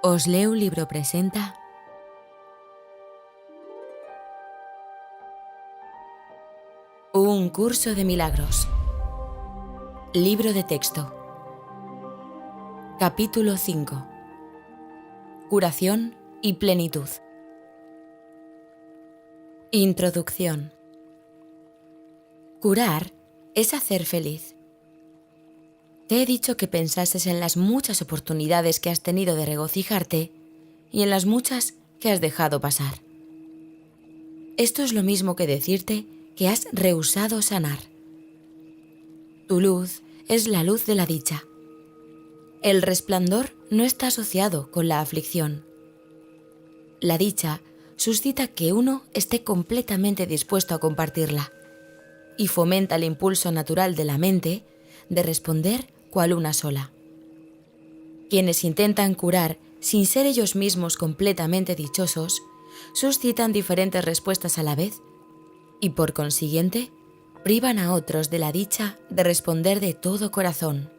Os leo un libro presenta Un curso de milagros. Libro de texto. Capítulo 5. Curación y plenitud. Introducción. Curar es hacer feliz. Te he dicho que pensases en las muchas oportunidades que has tenido de regocijarte y en las muchas que has dejado pasar. Esto es lo mismo que decirte que has rehusado sanar. Tu luz es la luz de la dicha. El resplandor no está asociado con la aflicción. La dicha suscita que uno esté completamente dispuesto a compartirla y fomenta el impulso natural de la mente de responder cual una sola. Quienes intentan curar sin ser ellos mismos completamente dichosos, suscitan diferentes respuestas a la vez y por consiguiente privan a otros de la dicha de responder de todo corazón.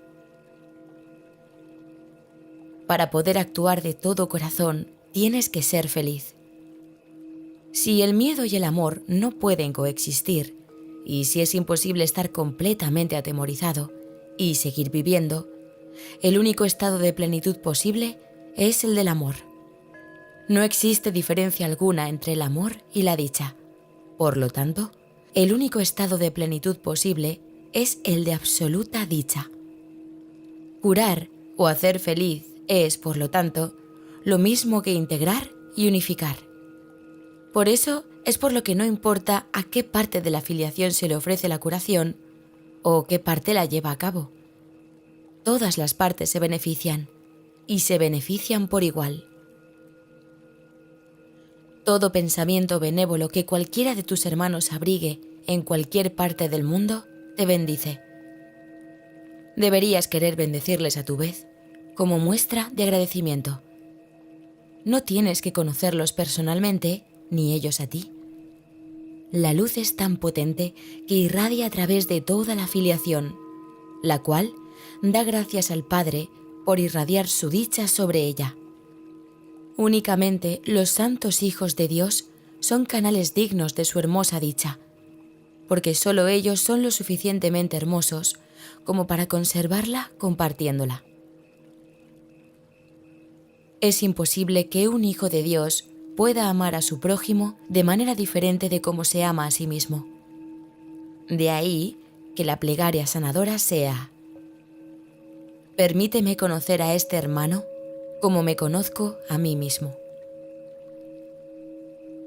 Para poder actuar de todo corazón, tienes que ser feliz. Si el miedo y el amor no pueden coexistir, y si es imposible estar completamente atemorizado y seguir viviendo, el único estado de plenitud posible es el del amor. No existe diferencia alguna entre el amor y la dicha. Por lo tanto, el único estado de plenitud posible es el de absoluta dicha. Curar o hacer feliz es, por lo tanto, lo mismo que integrar y unificar. Por eso es por lo que no importa a qué parte de la filiación se le ofrece la curación o qué parte la lleva a cabo. Todas las partes se benefician y se benefician por igual. Todo pensamiento benévolo que cualquiera de tus hermanos abrigue en cualquier parte del mundo te bendice. Deberías querer bendecirles a tu vez, como muestra de agradecimiento. No tienes que conocerlos personalmente, ni ellos a ti. La luz es tan potente que irradia a través de toda la filiación, la cual da gracias al Padre por irradiar su dicha sobre ella. Únicamente los santos hijos de Dios son canales dignos de su hermosa dicha, porque solo ellos son lo suficientemente hermosos como para conservarla compartiéndola. Es imposible que un hijo de Dios pueda amar a su prójimo de manera diferente de cómo se ama a sí mismo. De ahí que la plegaria sanadora sea: permíteme conocer a este hermano como me conozco a mí mismo.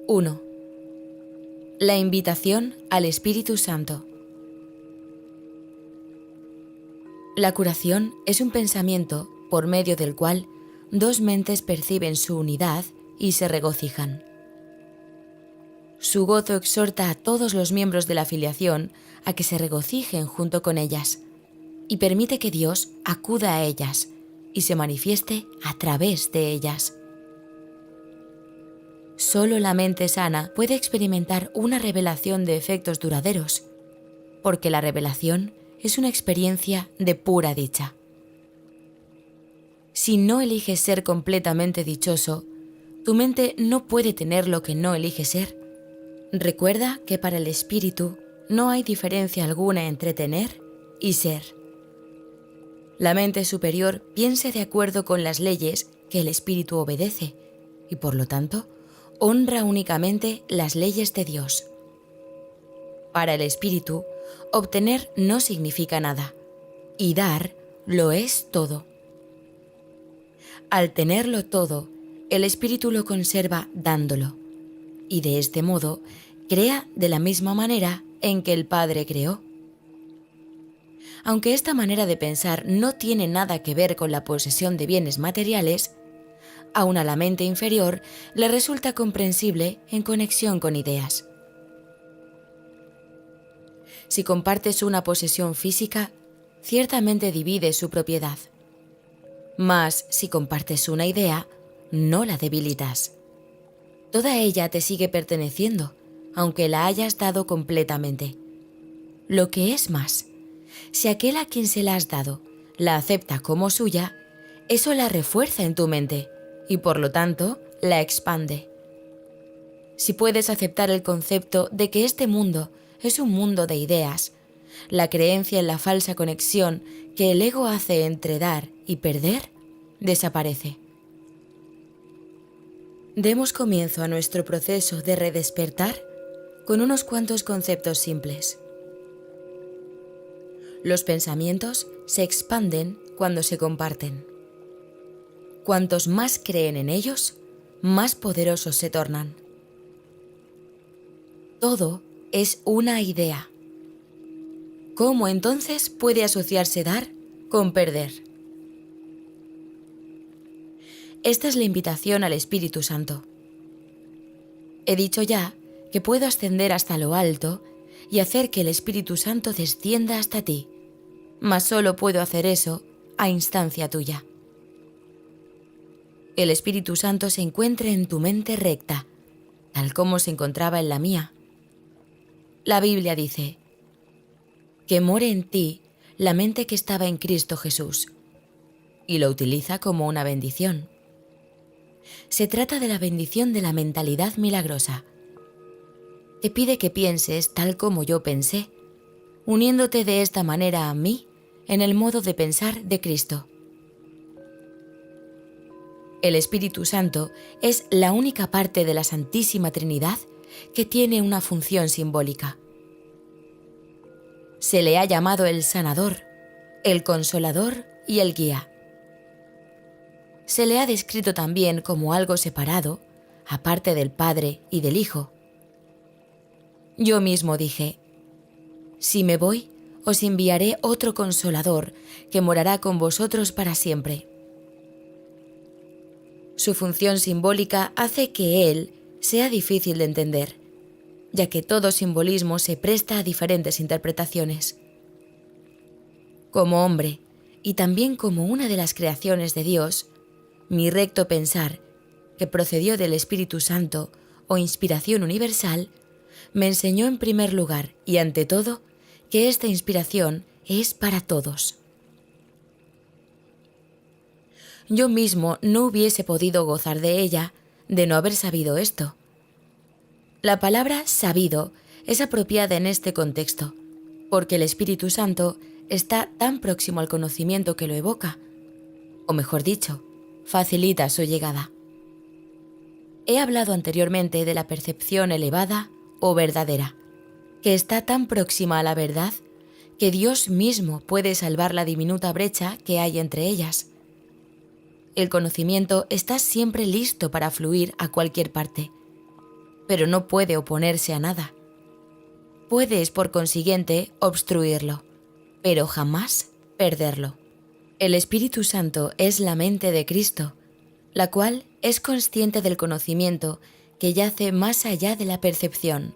1. La invitación al Espíritu Santo. La curación es un pensamiento por medio del cual dos mentes perciben su unidad y se regocijan. Su gozo exhorta a todos los miembros de la filiación a que se regocijen junto con ellas y permite que Dios acuda a ellas y se manifieste a través de ellas. Solo la mente sana puede experimentar una revelación de efectos duraderos, porque la revelación es una experiencia de pura dicha. Si no eliges ser completamente dichoso, tu mente no puede tener lo que no elige ser. Recuerda que para el espíritu no hay diferencia alguna entre tener y ser. La mente superior piensa de acuerdo con las leyes que el espíritu obedece y, por lo tanto, honra únicamente las leyes de Dios. Para el espíritu, obtener no significa nada y dar lo es todo. Al tenerlo todo, el espíritu lo conserva dándolo, y de este modo crea de la misma manera en que el Padre creó. Aunque esta manera de pensar no tiene nada que ver con la posesión de bienes materiales, aun a la mente inferior le resulta comprensible en conexión con ideas. Si compartes una posesión física, ciertamente divides su propiedad. Mas si compartes una idea, no la debilitas. Toda ella te sigue perteneciendo, aunque la hayas dado completamente. Lo que es más, si aquel a quien se la has dado la acepta como suya, eso la refuerza en tu mente y por lo tanto la expande. Si puedes aceptar el concepto de que este mundo es un mundo de ideas, la creencia en la falsa conexión que el ego hace entre dar y perder desaparece. Demos comienzo a nuestro proceso de redespertar con unos cuantos conceptos simples. Los pensamientos se expanden cuando se comparten. Cuantos más creen en ellos, más poderosos se tornan. Todo es una idea. ¿Cómo entonces puede asociarse dar con perder? Esta es la invitación al Espíritu Santo. He dicho ya que puedo ascender hasta lo alto y hacer que el Espíritu Santo descienda hasta ti, mas solo puedo hacer eso a instancia tuya. El Espíritu Santo se encuentre en tu mente recta, tal como se encontraba en la mía. La Biblia dice: que more en ti la mente que estaba en Cristo Jesús, y lo utiliza como una bendición. Se trata de la bendición de la mentalidad milagrosa. Te pide que pienses tal como yo pensé, uniéndote de esta manera a mí en el modo de pensar de Cristo. El Espíritu Santo es la única parte de la Santísima Trinidad que tiene una función simbólica. Se le ha llamado el sanador, el consolador y el guía. Se le ha descrito también como algo separado, aparte del Padre y del Hijo. Yo mismo dije: si me voy, os enviaré otro consolador que morará con vosotros para siempre. Su función simbólica hace que Él sea difícil de entender, ya que todo simbolismo se presta a diferentes interpretaciones. Como hombre, y también como una de las creaciones de Dios, mi recto pensar, que procedió del Espíritu Santo o inspiración universal, me enseñó en primer lugar y ante todo que esta inspiración es para todos. Yo mismo no hubiese podido gozar de ella de no haber sabido esto. La palabra sabido es apropiada en este contexto, porque el Espíritu Santo está tan próximo al conocimiento que lo evoca, o mejor dicho, facilita su llegada. He hablado anteriormente de la percepción elevada o verdadera, que está tan próxima a la verdad que Dios mismo puede salvar la diminuta brecha que hay entre ellas. El conocimiento está siempre listo para fluir a cualquier parte, pero no puede oponerse a nada. Puedes, por consiguiente, obstruirlo, pero jamás perderlo. El Espíritu Santo es la mente de Cristo, la cual es consciente del conocimiento que yace más allá de la percepción.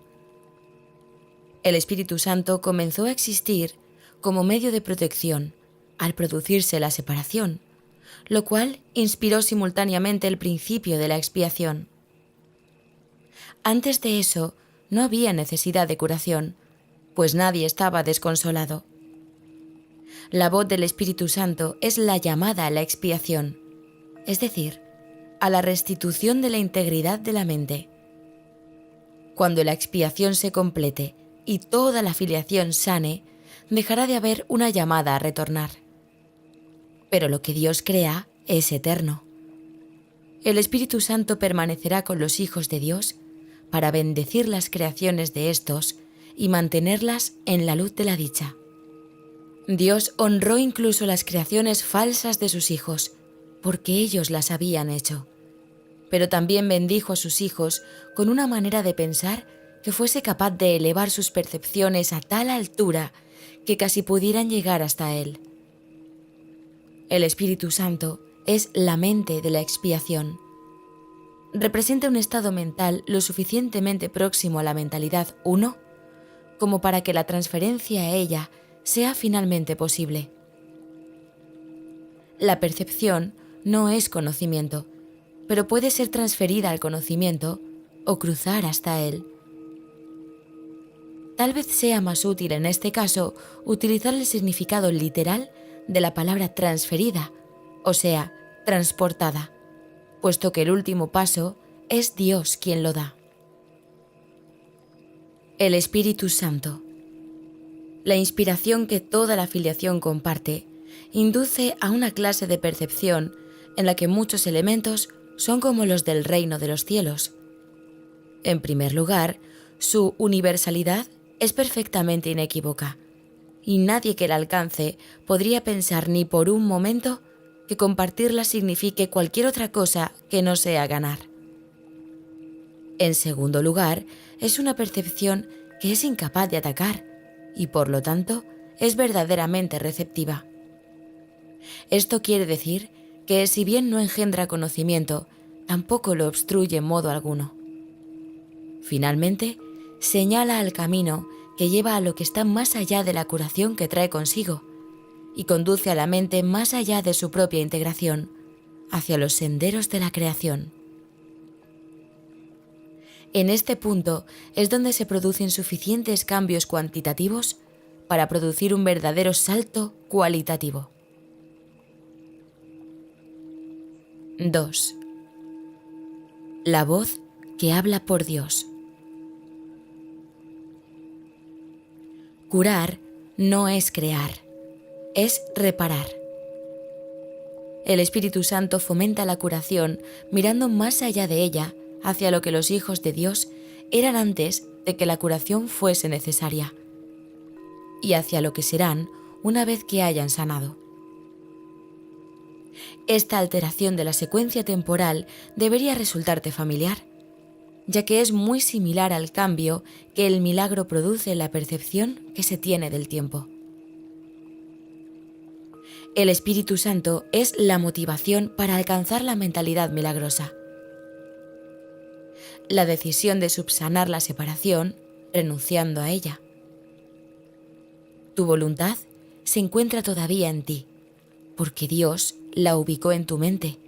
El Espíritu Santo comenzó a existir como medio de protección al producirse la separación, lo cual inspiró simultáneamente el principio de la expiación. Antes de eso, no había necesidad de curación, pues nadie estaba desconsolado. La voz del Espíritu Santo es la llamada a la expiación, es decir, a la restitución de la integridad de la mente. Cuando la expiación se complete y toda la filiación sane, dejará de haber una llamada a retornar. Pero lo que Dios crea es eterno. El Espíritu Santo permanecerá con los hijos de Dios para bendecir las creaciones de estos y mantenerlas en la luz de la dicha. Dios honró incluso las creaciones falsas de sus hijos, porque ellos las habían hecho. Pero también bendijo a sus hijos con una manera de pensar que fuese capaz de elevar sus percepciones a tal altura que casi pudieran llegar hasta Él. El Espíritu Santo es la mente de la expiación. Representa un estado mental lo suficientemente próximo a la mentalidad 1 como para que la transferencia a ella sea finalmente posible. La percepción no es conocimiento, pero puede ser transferida al conocimiento o cruzar hasta él. Tal vez sea más útil en este caso utilizar el significado literal de la palabra transferida, o sea, transportada, puesto que el último paso es Dios quien lo da. El Espíritu Santo. La inspiración que toda la filiación comparte induce a una clase de percepción en la que muchos elementos son como los del reino de los cielos. En primer lugar, su universalidad es perfectamente inequívoca, y nadie que la alcance podría pensar ni por un momento que compartirla signifique cualquier otra cosa que no sea ganar. En segundo lugar, es una percepción que es incapaz de atacar y, por lo tanto, es verdaderamente receptiva. Esto quiere decir que, si bien no engendra conocimiento, tampoco lo obstruye en modo alguno. Finalmente, señala al camino que lleva a lo que está más allá de la curación que trae consigo y conduce a la mente más allá de su propia integración, hacia los senderos de la creación. En este punto es donde se producen suficientes cambios cuantitativos para producir un verdadero salto cualitativo. 2. La voz que habla por Dios. Curar no es crear, es reparar. El Espíritu Santo fomenta la curación mirando más allá de ella hacia lo que los hijos de Dios eran antes de que la curación fuese necesaria, y hacia lo que serán una vez que hayan sanado. Esta alteración de la secuencia temporal debería resultarte familiar, ya que es muy similar al cambio que el milagro produce en la percepción que se tiene del tiempo. El Espíritu Santo es la motivación para alcanzar la mentalidad milagrosa. La decisión de subsanar la separación, renunciando a ella. Tu voluntad se encuentra todavía en ti, porque Dios la ubicó en tu mente,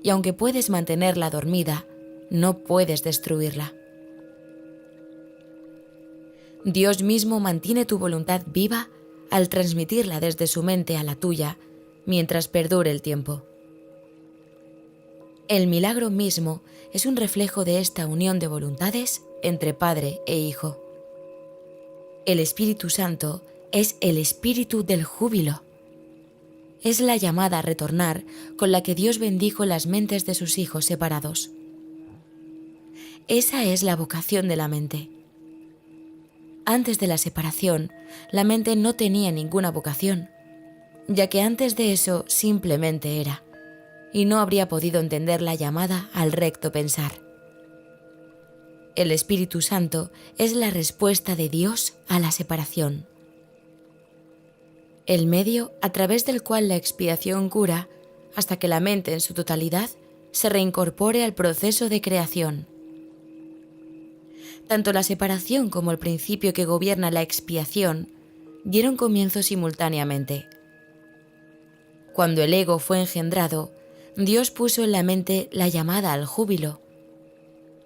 y aunque puedes mantenerla dormida, no puedes destruirla. Dios mismo mantiene tu voluntad viva al transmitirla desde su mente a la tuya, mientras perdure el tiempo. El milagro mismo es un reflejo de esta unión de voluntades entre Padre e Hijo. El Espíritu Santo es el espíritu del júbilo. Es la llamada a retornar con la que Dios bendijo las mentes de sus hijos separados. Esa es la vocación de la mente. Antes de la separación, la mente no tenía ninguna vocación, ya que antes de eso simplemente era, y no habría podido entender la llamada al recto pensar. El Espíritu Santo es la respuesta de Dios a la separación. El medio a través del cual la expiación cura hasta que la mente en su totalidad se reincorpore al proceso de creación. Tanto la separación como el principio que gobierna la expiación dieron comienzo simultáneamente. Cuando el ego fue engendrado, Dios puso en la mente la llamada al júbilo.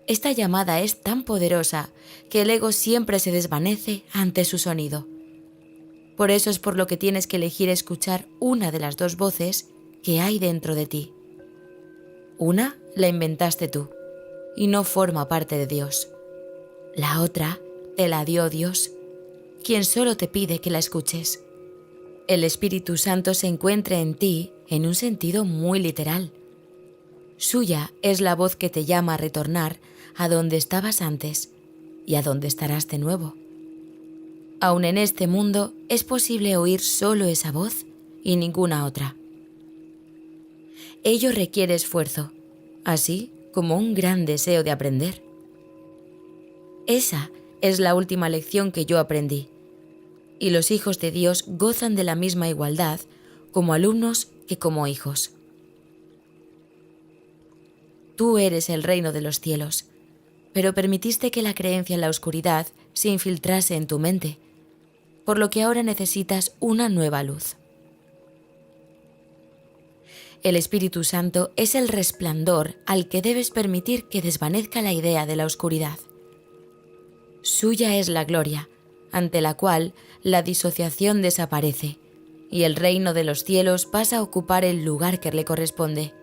Esta llamada es tan poderosa que el ego siempre se desvanece ante su sonido. Por eso es por lo que tienes que elegir escuchar una de las dos voces que hay dentro de ti. Una la inventaste tú y no forma parte de Dios. La otra te la dio Dios, quien solo te pide que la escuches. El Espíritu Santo se encuentra en ti en un sentido muy literal. Suya es la voz que te llama a retornar a donde estabas antes y a donde estarás de nuevo. Aun en este mundo es posible oír solo esa voz y ninguna otra. Ello requiere esfuerzo, así como un gran deseo de aprender. Esa es la última lección que yo aprendí, y los hijos de Dios gozan de la misma igualdad como alumnos que como hijos. Tú eres el reino de los cielos, pero permitiste que la creencia en la oscuridad se infiltrase en tu mente, por lo que ahora necesitas una nueva luz. El Espíritu Santo es el resplandor al que debes permitir que desvanezca la idea de la oscuridad. Suya es la gloria, ante la cual la disociación desaparece y el reino de los cielos pasa a ocupar el lugar que le corresponde.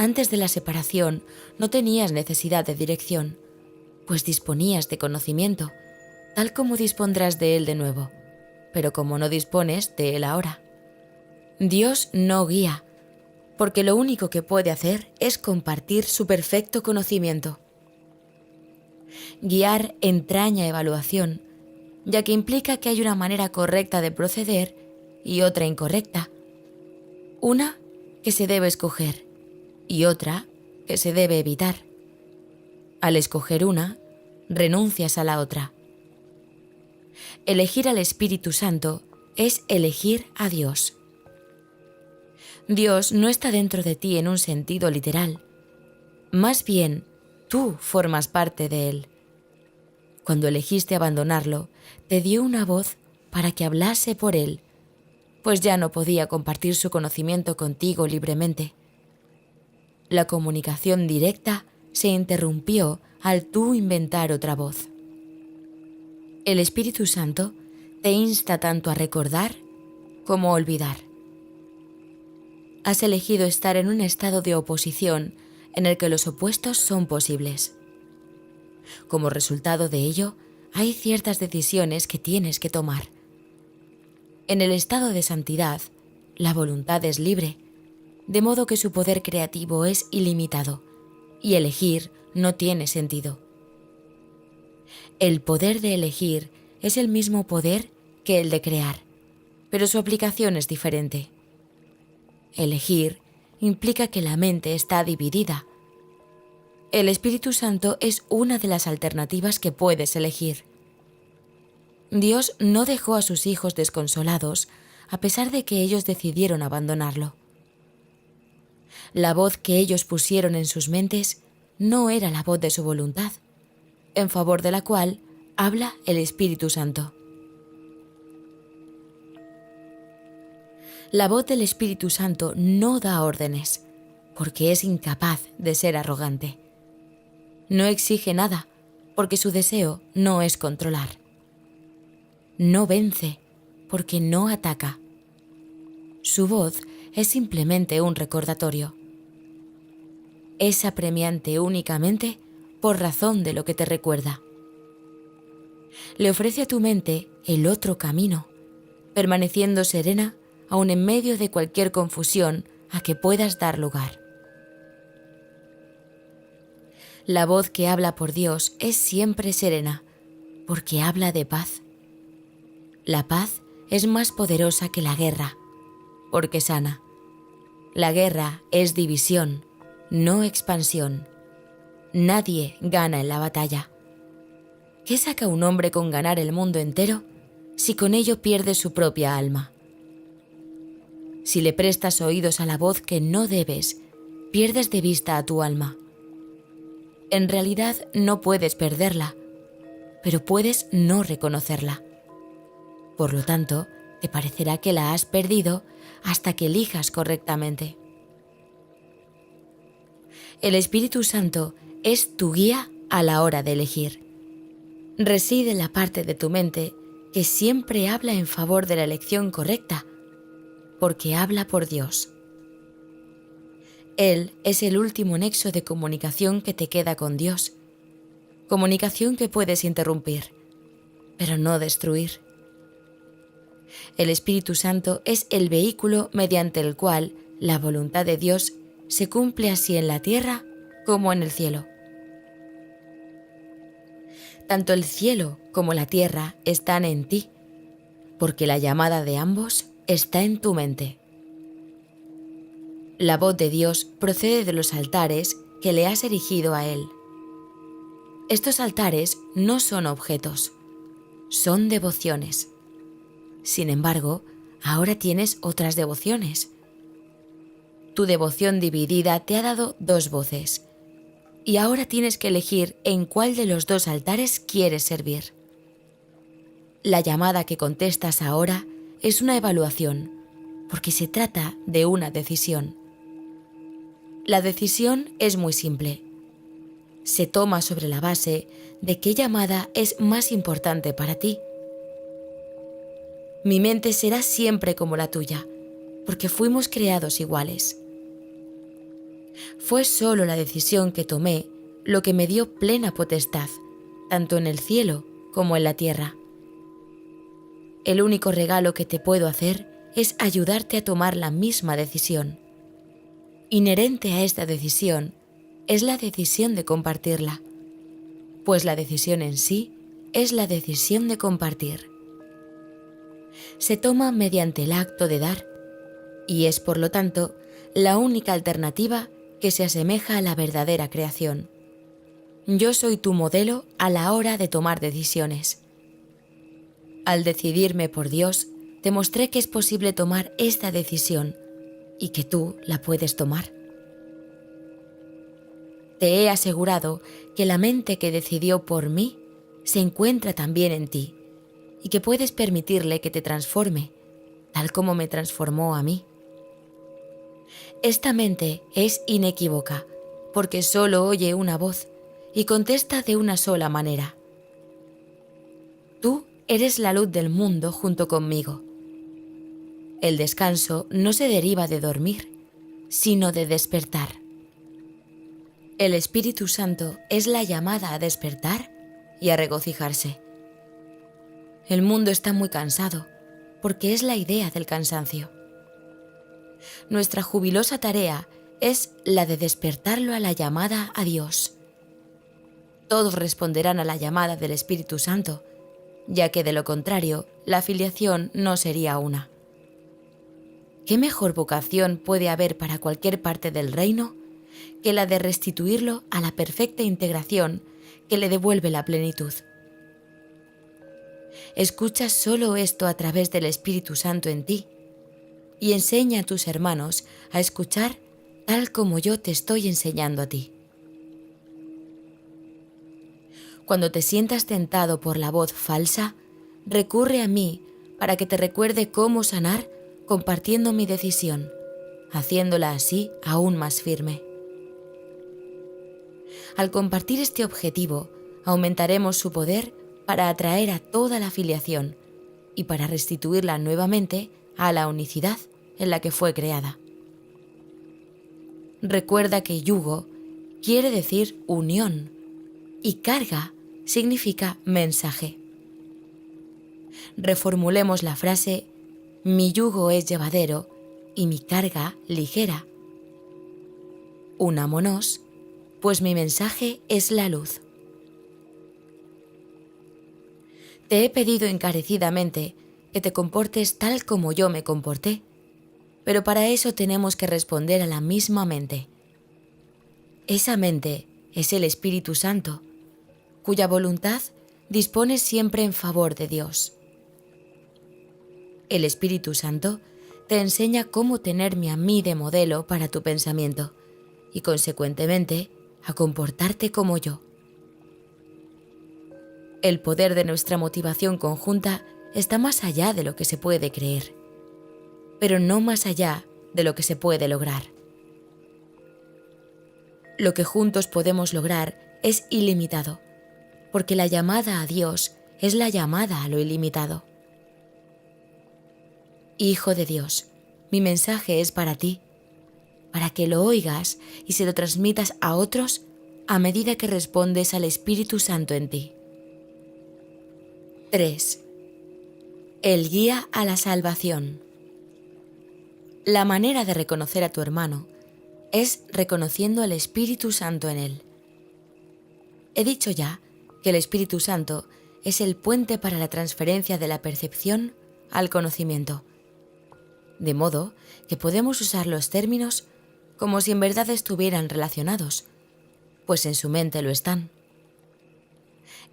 Antes de la separación no tenías necesidad de dirección, pues disponías de conocimiento, tal como dispondrás de él de nuevo, pero como no dispones de él ahora. Dios no guía, porque lo único que puede hacer es compartir su perfecto conocimiento. Guiar entraña evaluación, ya que implica que hay una manera correcta de proceder y otra incorrecta. Una que se debe escoger y otra que se debe evitar. Al escoger una, renuncias a la otra. Elegir al Espíritu Santo es elegir a Dios. Dios no está dentro de ti en un sentido literal. Más bien, tú formas parte de Él. Cuando elegiste abandonarlo, te dio una voz para que hablase por Él, pues ya no podía compartir su conocimiento contigo libremente. La comunicación directa se interrumpió al tú inventar otra voz. El Espíritu Santo te insta tanto a recordar como a olvidar. Has elegido estar en un estado de oposición en el que los opuestos son posibles. Como resultado de ello, hay ciertas decisiones que tienes que tomar. En el estado de santidad, la voluntad es libre, de modo que su poder creativo es ilimitado, y elegir no tiene sentido. El poder de elegir es el mismo poder que el de crear, pero su aplicación es diferente. Elegir implica que la mente está dividida. El Espíritu Santo es una de las alternativas que puedes elegir. Dios no dejó a sus hijos desconsolados a pesar de que ellos decidieron abandonarlo. La voz que ellos pusieron en sus mentes no era la voz de su voluntad, en favor de la cual habla el Espíritu Santo. La voz del Espíritu Santo no da órdenes, porque es incapaz de ser arrogante. No exige nada, porque su deseo no es controlar. No vence, porque no ataca. Su voz es simplemente un recordatorio. Es apremiante únicamente por razón de lo que te recuerda. Le ofrece a tu mente el otro camino, permaneciendo serena aun en medio de cualquier confusión a que puedas dar lugar. La voz que habla por Dios es siempre serena, porque habla de paz. La paz es más poderosa que la guerra, porque sana. La guerra es división, no expansión. Nadie gana en la batalla. ¿Qué saca un hombre con ganar el mundo entero si con ello pierde su propia alma? Si le prestas oídos a la voz que no debes, pierdes de vista a tu alma. En realidad no puedes perderla, pero puedes no reconocerla. Por lo tanto, te parecerá que la has perdido hasta que elijas correctamente. El Espíritu Santo es tu guía a la hora de elegir. Reside en la parte de tu mente que siempre habla en favor de la elección correcta, porque habla por Dios. Él es el último nexo de comunicación que te queda con Dios, comunicación que puedes interrumpir, pero no destruir. El Espíritu Santo es el vehículo mediante el cual la voluntad de Dios se cumple así en la tierra como en el cielo. Tanto el cielo como la tierra están en ti, porque la llamada de ambos está en tu mente. La voz de Dios procede de los altares que le has erigido a Él. Estos altares no son objetos, son devociones. Sin embargo, ahora tienes otras devociones. Tu devoción dividida te ha dado dos voces, y ahora tienes que elegir en cuál de los dos altares quieres servir. La llamada que contestas ahora es una evaluación, porque se trata de una decisión. La decisión es muy simple. Se toma sobre la base de qué llamada es más importante para ti. Mi mente será siempre como la tuya, porque fuimos creados iguales. Fue solo la decisión que tomé lo que me dio plena potestad, tanto en el cielo como en la tierra. El único regalo que te puedo hacer es ayudarte a tomar la misma decisión. Inherente a esta decisión es la decisión de compartirla, pues la decisión en sí es la decisión de compartir. Se toma mediante el acto de dar y es, por lo tanto, la única alternativa que se asemeja a la verdadera creación. Yo soy tu modelo a la hora de tomar decisiones. Al decidirme por Dios, te mostré que es posible tomar esta decisión y que tú la puedes tomar. Te he asegurado que la mente que decidió por mí se encuentra también en ti y que puedes permitirle que te transforme, tal como me transformó a mí. Esta mente es inequívoca porque solo oye una voz y contesta de una sola manera. Tú eres la luz del mundo junto conmigo. El descanso no se deriva de dormir, sino de despertar. El Espíritu Santo es la llamada a despertar y a regocijarse. El mundo está muy cansado, porque es la idea del cansancio. Nuestra jubilosa tarea es la de despertarlo a la llamada a Dios. Todos responderán a la llamada del Espíritu Santo, ya que de lo contrario, la filiación no sería una. ¿Qué mejor vocación puede haber para cualquier parte del reino que la de restituirlo a la perfecta integración que le devuelve la plenitud? Escucha solo esto a través del Espíritu Santo en ti y enseña a tus hermanos a escuchar tal como yo te estoy enseñando a ti. Cuando te sientas tentado por la voz falsa, recurre a mí para que te recuerde cómo sanar compartiendo mi decisión, haciéndola así aún más firme. Al compartir este objetivo, aumentaremos su poder para atraer a toda la filiación y para restituirla nuevamente a la unicidad en la que fue creada. Recuerda que yugo quiere decir unión y carga significa mensaje. Reformulemos la frase: mi yugo es llevadero y mi carga ligera. Unámonos, pues mi mensaje es la luz. Te he pedido encarecidamente que te comportes tal como yo me comporté, pero para eso tenemos que responder a la misma mente. Esa mente es el Espíritu Santo, cuya voluntad dispone siempre en favor de Dios. El Espíritu Santo te enseña cómo tenerme a mí de modelo para tu pensamiento y, consecuentemente, a comportarte como yo. El poder de nuestra motivación conjunta está más allá de lo que se puede creer, pero no más allá de lo que se puede lograr. Lo que juntos podemos lograr es ilimitado, porque la llamada a Dios es la llamada a lo ilimitado. Hijo de Dios, mi mensaje es para ti, para que lo oigas y se lo transmitas a otros a medida que respondes al Espíritu Santo en ti. 3. El guía a la salvación. La manera de reconocer a tu hermano es reconociendo al Espíritu Santo en él. He dicho ya que el Espíritu Santo es el puente para la transferencia de la percepción al conocimiento, de modo que podemos usar los términos como si en verdad estuvieran relacionados, pues en su mente lo están.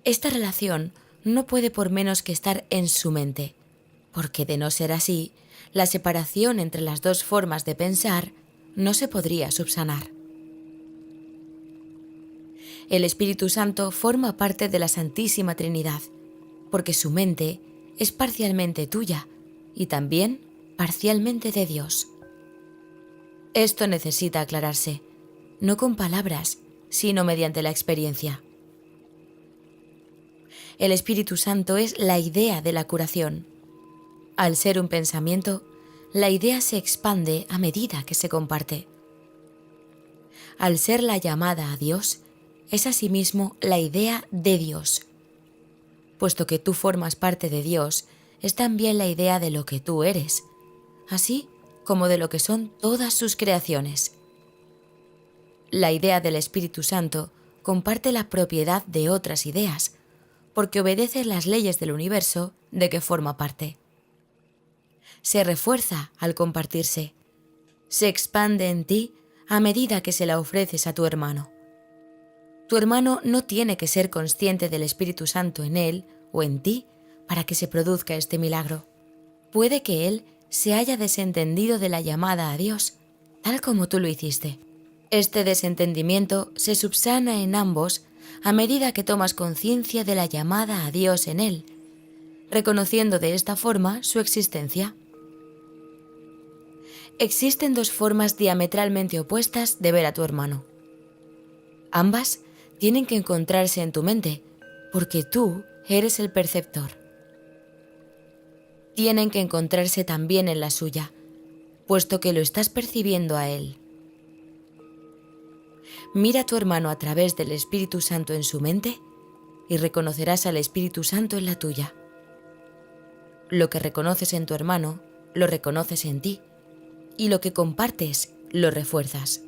Esta relación no puede por menos que estar en su mente, porque de no ser así, la separación entre las dos formas de pensar no se podría subsanar. El Espíritu Santo forma parte de la Santísima Trinidad, porque su mente es parcialmente tuya y también parcialmente de Dios. Esto necesita aclararse, no con palabras, sino mediante la experiencia. El Espíritu Santo es la idea de la curación. Al ser un pensamiento, la idea se expande a medida que se comparte. al ser la llamada a Dios, es asimismo la idea de Dios. Puesto que tú formas parte de Dios, es también la idea de lo que tú eres, así como de lo que son todas sus creaciones. La idea del Espíritu Santo comparte la propiedad de otras ideas, porque obedece las leyes del universo de que forma parte. Se refuerza al compartirse, se expande en ti a medida que se la ofreces a tu hermano. Tu hermano no tiene que ser consciente del Espíritu Santo en él o en ti para que se produzca este milagro. Puede que él se haya desentendido de la llamada a Dios, tal como tú lo hiciste. Este desentendimiento se subsana en ambos a medida que tomas conciencia de la llamada a Dios en él, reconociendo de esta forma su existencia. Existen dos formas diametralmente opuestas de ver a tu hermano. Ambas tienen que encontrarse en tu mente, porque tú eres el perceptor. Tienen que encontrarse también en la suya, puesto que lo estás percibiendo a él. Mira a tu hermano a través del Espíritu Santo en su mente y reconocerás al Espíritu Santo en la tuya. Lo que reconoces en tu hermano, lo reconoces en ti, y lo que compartes, lo refuerzas.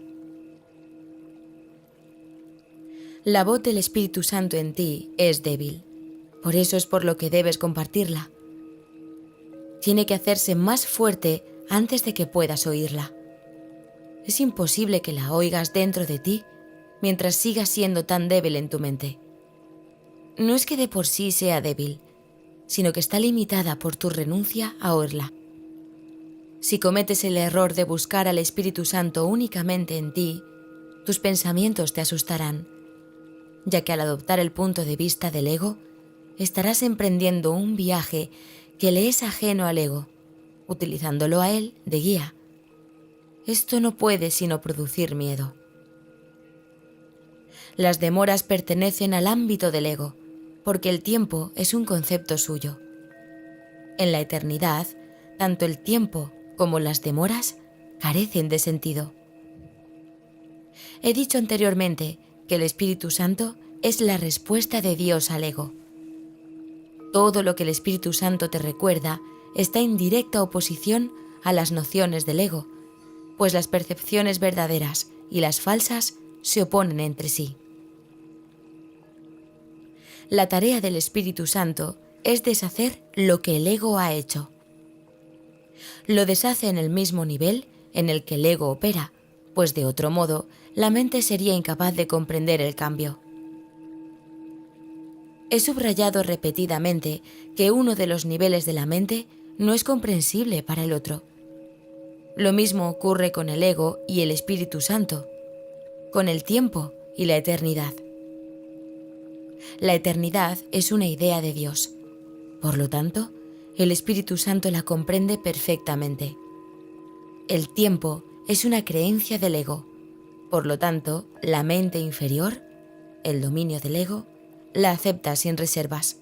La voz del Espíritu Santo en ti es débil, por eso es por lo que debes compartirla. Tiene que hacerse más fuerte antes de que puedas oírla. Es imposible que la oigas dentro de ti mientras sigas siendo tan débil en tu mente. No es que de por sí sea débil, sino que está limitada por tu renuncia a oírla. Si cometes el error de buscar al Espíritu Santo únicamente en ti, tus pensamientos te asustarán, ya que al adoptar el punto de vista del ego, estarás emprendiendo un viaje que le es ajeno al ego, utilizándolo a él de guía. Esto no puede sino producir miedo. Las demoras pertenecen al ámbito del ego, porque el tiempo es un concepto suyo. En la eternidad, tanto el tiempo como las demoras carecen de sentido. He dicho anteriormente que el Espíritu Santo es la respuesta de Dios al ego. Todo lo que el Espíritu Santo te recuerda está en directa oposición a las nociones del ego, pues las percepciones verdaderas y las falsas se oponen entre sí. La tarea del Espíritu Santo es deshacer lo que el ego ha hecho. Lo deshace en el mismo nivel en el que el ego opera, pues de otro modo la mente sería incapaz de comprender el cambio. He subrayado repetidamente que uno de los niveles de la mente no es comprensible para el otro. Lo mismo ocurre con el ego y el Espíritu Santo, con el tiempo y la eternidad. La eternidad es una idea de Dios. Por lo tanto, el Espíritu Santo la comprende perfectamente. El tiempo es una creencia del ego. Por lo tanto, la mente inferior, el dominio del ego, la acepta sin reservas.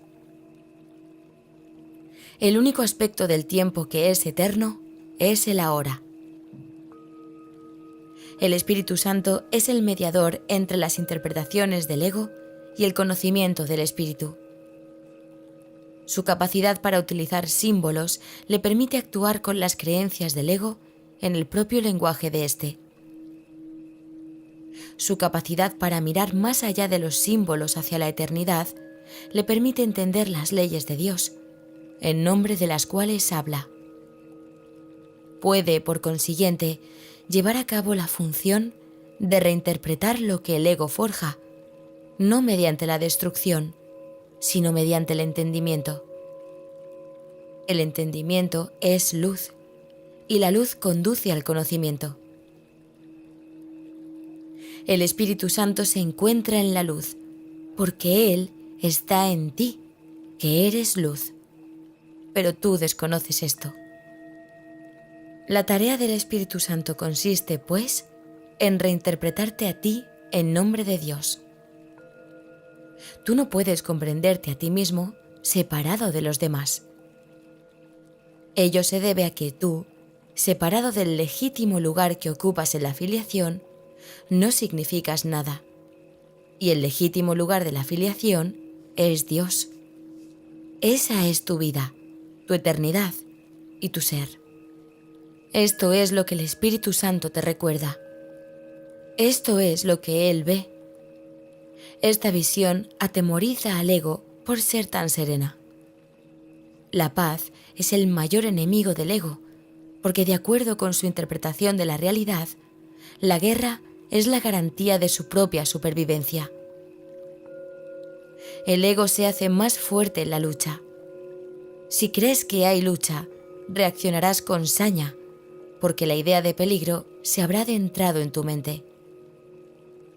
El único aspecto del tiempo que es eterno es el ahora. El Espíritu Santo es el mediador entre las interpretaciones del ego y el conocimiento del Espíritu. Su capacidad para utilizar símbolos le permite actuar con las creencias del ego en el propio lenguaje de éste. Su capacidad para mirar más allá de los símbolos hacia la eternidad le permite entender las leyes de Dios, en nombre de las cuales habla. Puede, por consiguiente, llevar a cabo la función de reinterpretar lo que el ego forja, no mediante la destrucción, sino mediante el entendimiento. El entendimiento es luz, y la luz conduce al conocimiento. El Espíritu Santo se encuentra en la luz, porque Él está en ti, que eres luz. Pero tú desconoces esto. La tarea del Espíritu Santo consiste, pues, en reinterpretarte a ti en nombre de Dios. Tú no puedes comprenderte a ti mismo separado de los demás. Ello se debe a que tú, separado del legítimo lugar que ocupas en la filiación, no significas nada. Y el legítimo lugar de la filiación es Dios. Esa es tu vida, tu eternidad y tu ser. Esto es lo que el Espíritu Santo te recuerda. Esto es lo que Él ve. Esta visión atemoriza al ego por ser tan serena. La paz es el mayor enemigo del ego, porque de acuerdo con su interpretación de la realidad, la guerra es la garantía de su propia supervivencia. El ego se hace más fuerte en la lucha. Si crees que hay lucha, reaccionarás con saña, porque la idea de peligro se habrá adentrado en tu mente.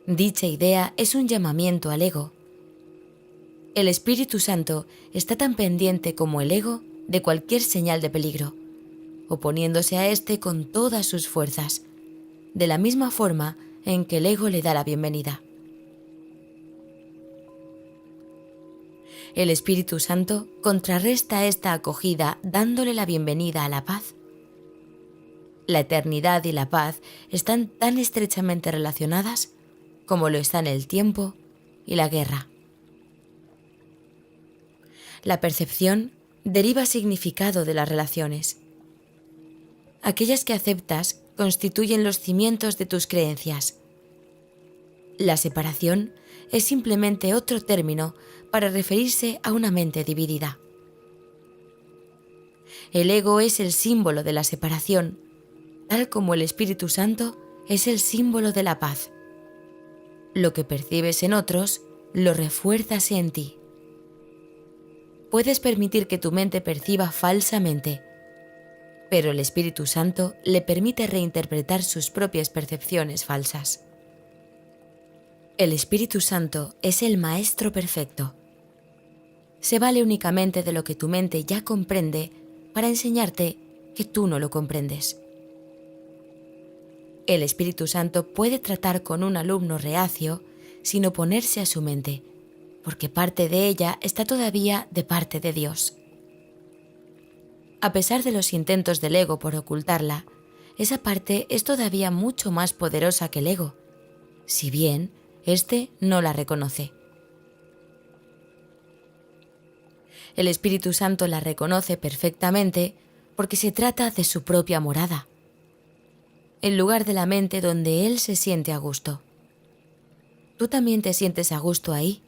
Dicha idea es un llamamiento al ego. El Espíritu Santo está tan pendiente como el ego de cualquier señal de peligro, oponiéndose a éste con todas sus fuerzas, de la misma forma en que el ego le da la bienvenida. El Espíritu Santo contrarresta esta acogida dándole la bienvenida a la paz. La eternidad y la paz están tan estrechamente relacionadas como lo están el tiempo y la guerra. La percepción deriva significado de las relaciones. Aquellas que aceptas constituyen los cimientos de tus creencias. La separación es simplemente otro término para referirse a una mente dividida. El ego es el símbolo de la separación, tal como el Espíritu Santo es el símbolo de la paz. Lo que percibes en otros, lo refuerzas en ti. Puedes permitir que tu mente perciba falsamente, pero el Espíritu Santo le permite reinterpretar sus propias percepciones falsas. El Espíritu Santo es el Maestro perfecto. Se vale únicamente de lo que tu mente ya comprende para enseñarte que tú no lo comprendes. El Espíritu Santo puede tratar con un alumno reacio sin oponerse a su mente, porque parte de ella está todavía de parte de Dios. A pesar de los intentos del ego por ocultarla, esa parte es todavía mucho más poderosa que el ego, si bien éste no la reconoce. El Espíritu Santo la reconoce perfectamente porque se trata de su propia morada, el lugar de la mente donde Él se siente a gusto. Tú también te sientes a gusto ahí,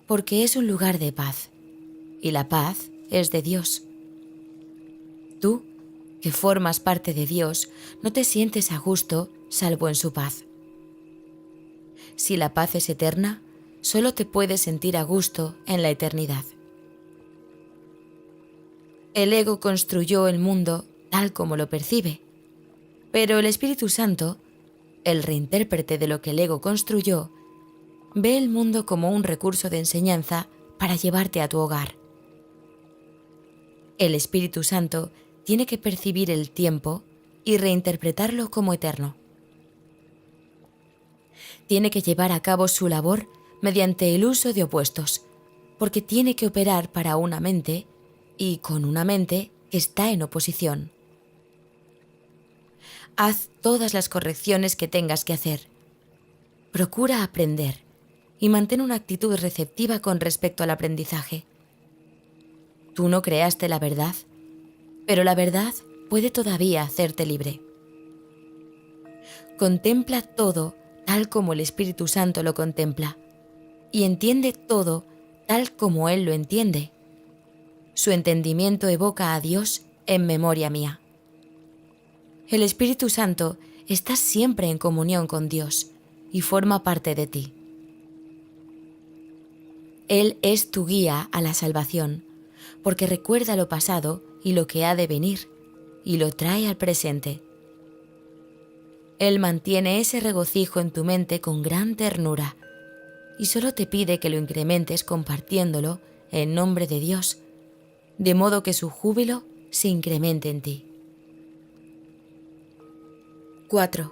porque es un lugar de paz, y la paz es de Dios. Tú, que formas parte de Dios, no te sientes a gusto salvo en su paz. Si la paz es eterna, solo te puedes sentir a gusto en la eternidad. El ego construyó el mundo tal como lo percibe, pero el Espíritu Santo, el reintérprete de lo que el ego construyó, ve el mundo como un recurso de enseñanza para llevarte a tu hogar. El Espíritu Santo tiene que percibir el tiempo y reinterpretarlo como eterno. Tiene que llevar a cabo su labor mediante el uso de opuestos, porque tiene que operar para una mente y con una mente que está en oposición. Haz todas las correcciones que tengas que hacer. Procura aprender y mantén una actitud receptiva con respecto al aprendizaje. Tú no creaste la verdad, pero la verdad puede todavía hacerte libre. Contempla todo tal como el Espíritu Santo lo contempla y entiende todo tal como Él lo entiende. Su entendimiento evoca a Dios en memoria mía. El Espíritu Santo está siempre en comunión con Dios y forma parte de ti. Él es tu guía a la salvación, porque recuerda lo pasado y lo que ha de venir, y lo trae al presente. Él mantiene ese regocijo en tu mente con gran ternura, y solo te pide que lo incrementes compartiéndolo en nombre de Dios, de modo que su júbilo se incremente en ti. 4.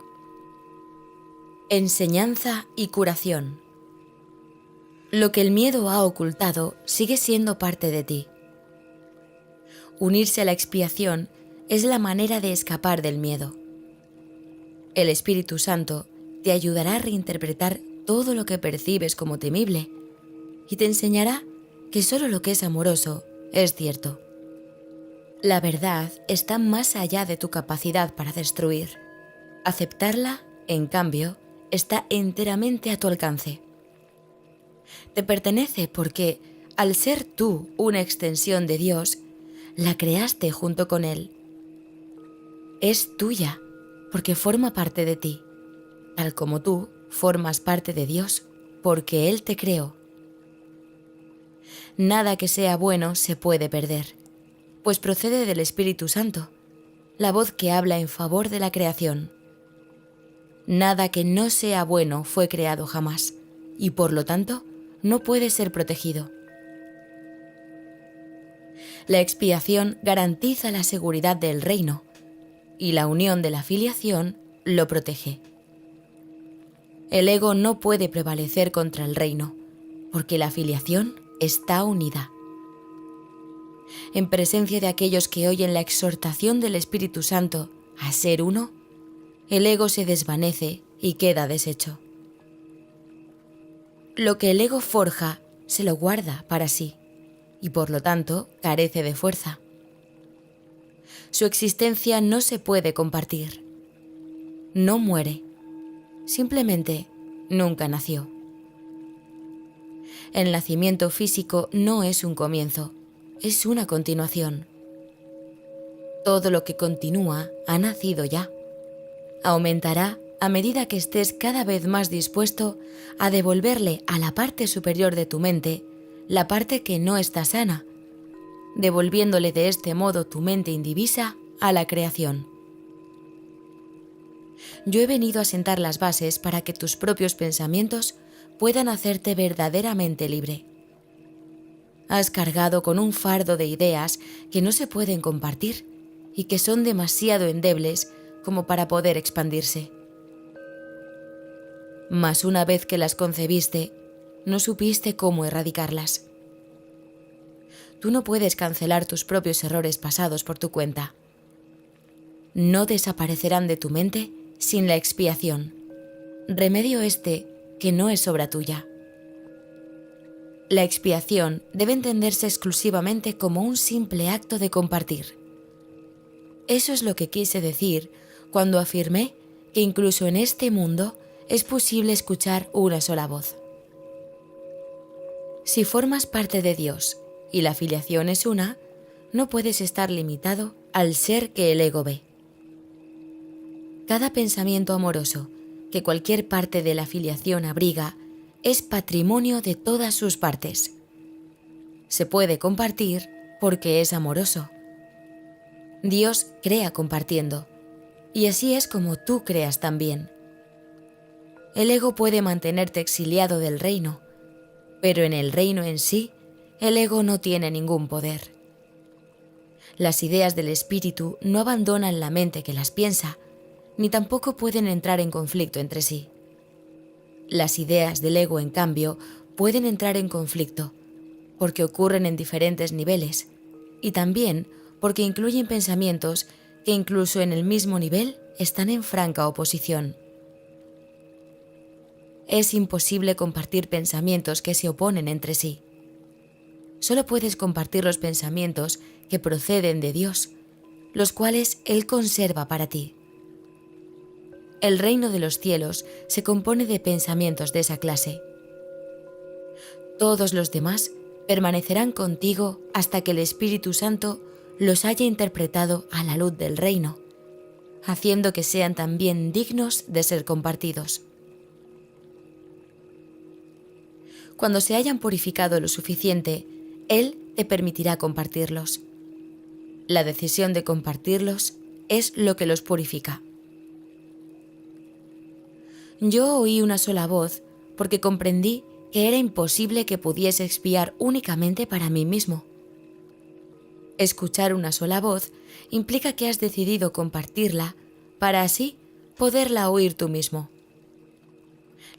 Enseñanza y curación. Lo que el miedo ha ocultado sigue siendo parte de ti. Unirse a la expiación es la manera de escapar del miedo. El Espíritu Santo te ayudará a reinterpretar todo lo que percibes como temible y te enseñará que solo lo que es amoroso es cierto. La verdad está más allá de tu capacidad para destruir. Aceptarla, en cambio, está enteramente a tu alcance. Te pertenece porque, al ser tú una extensión de Dios, la creaste junto con Él. Es tuya porque forma parte de ti, tal como tú formas parte de Dios porque Él te creó. Nada que sea bueno se puede perder, pues procede del Espíritu Santo, la voz que habla en favor de la creación. Nada que no sea bueno fue creado jamás, y por lo tanto no puede ser protegido. La expiación garantiza la seguridad del reino, y la unión de la filiación lo protege. El ego no puede prevalecer contra el reino, porque la filiación está unida. En presencia de aquellos que oyen la exhortación del Espíritu Santo a ser uno, el ego se desvanece y queda deshecho. Lo que el ego forja se lo guarda para sí, y por lo tanto carece de fuerza. Su existencia no se puede compartir. No muere, simplemente nunca nació. El nacimiento físico no es un comienzo, es una continuación. Todo lo que continúa ha nacido ya. Aumentará a medida que estés cada vez más dispuesto a devolverle a la parte superior de tu mente la parte que no está sana, devolviéndole de este modo tu mente indivisa a la creación. Yo he venido a sentar las bases para que tus propios pensamientos puedan hacerte verdaderamente libre. Has cargado con un fardo de ideas que no se pueden compartir y que son demasiado endebles como para poder expandirse. Mas una vez que las concebiste, no supiste cómo erradicarlas. Tú no puedes cancelar tus propios errores pasados por tu cuenta. No desaparecerán de tu mente sin la expiación, remedio este que no es obra tuya. La expiación debe entenderse exclusivamente como un simple acto de compartir. Eso es lo que quise decir cuando afirmé que incluso en este mundo es posible escuchar una sola voz. Si formas parte de Dios y la filiación es una, no puedes estar limitado al ser que el ego ve. Cada pensamiento amoroso que cualquier parte de la filiación abriga es patrimonio de todas sus partes. Se puede compartir porque es amoroso. Dios crea compartiendo, y así es como tú creas también. El ego puede mantenerte exiliado del reino, pero en el reino en sí, el ego no tiene ningún poder. Las ideas del espíritu no abandonan la mente que las piensa, ni tampoco pueden entrar en conflicto entre sí. Las ideas del ego, en cambio, pueden entrar en conflicto, porque ocurren en diferentes niveles, y también porque incluyen pensamientos que incluso en el mismo nivel están en franca oposición. Es imposible compartir pensamientos que se oponen entre sí. Solo puedes compartir los pensamientos que proceden de Dios, los cuales Él conserva para ti. El reino de los cielos se compone de pensamientos de esa clase. Todos los demás permanecerán contigo hasta que el Espíritu Santo los haya interpretado a la luz del reino, haciendo que sean también dignos de ser compartidos. Cuando se hayan purificado lo suficiente, Él te permitirá compartirlos. La decisión de compartirlos es lo que los purifica. Yo oí una sola voz porque comprendí que era imposible que pudiese expiar únicamente para mí mismo. Escuchar una sola voz implica que has decidido compartirla para así poderla oír tú mismo.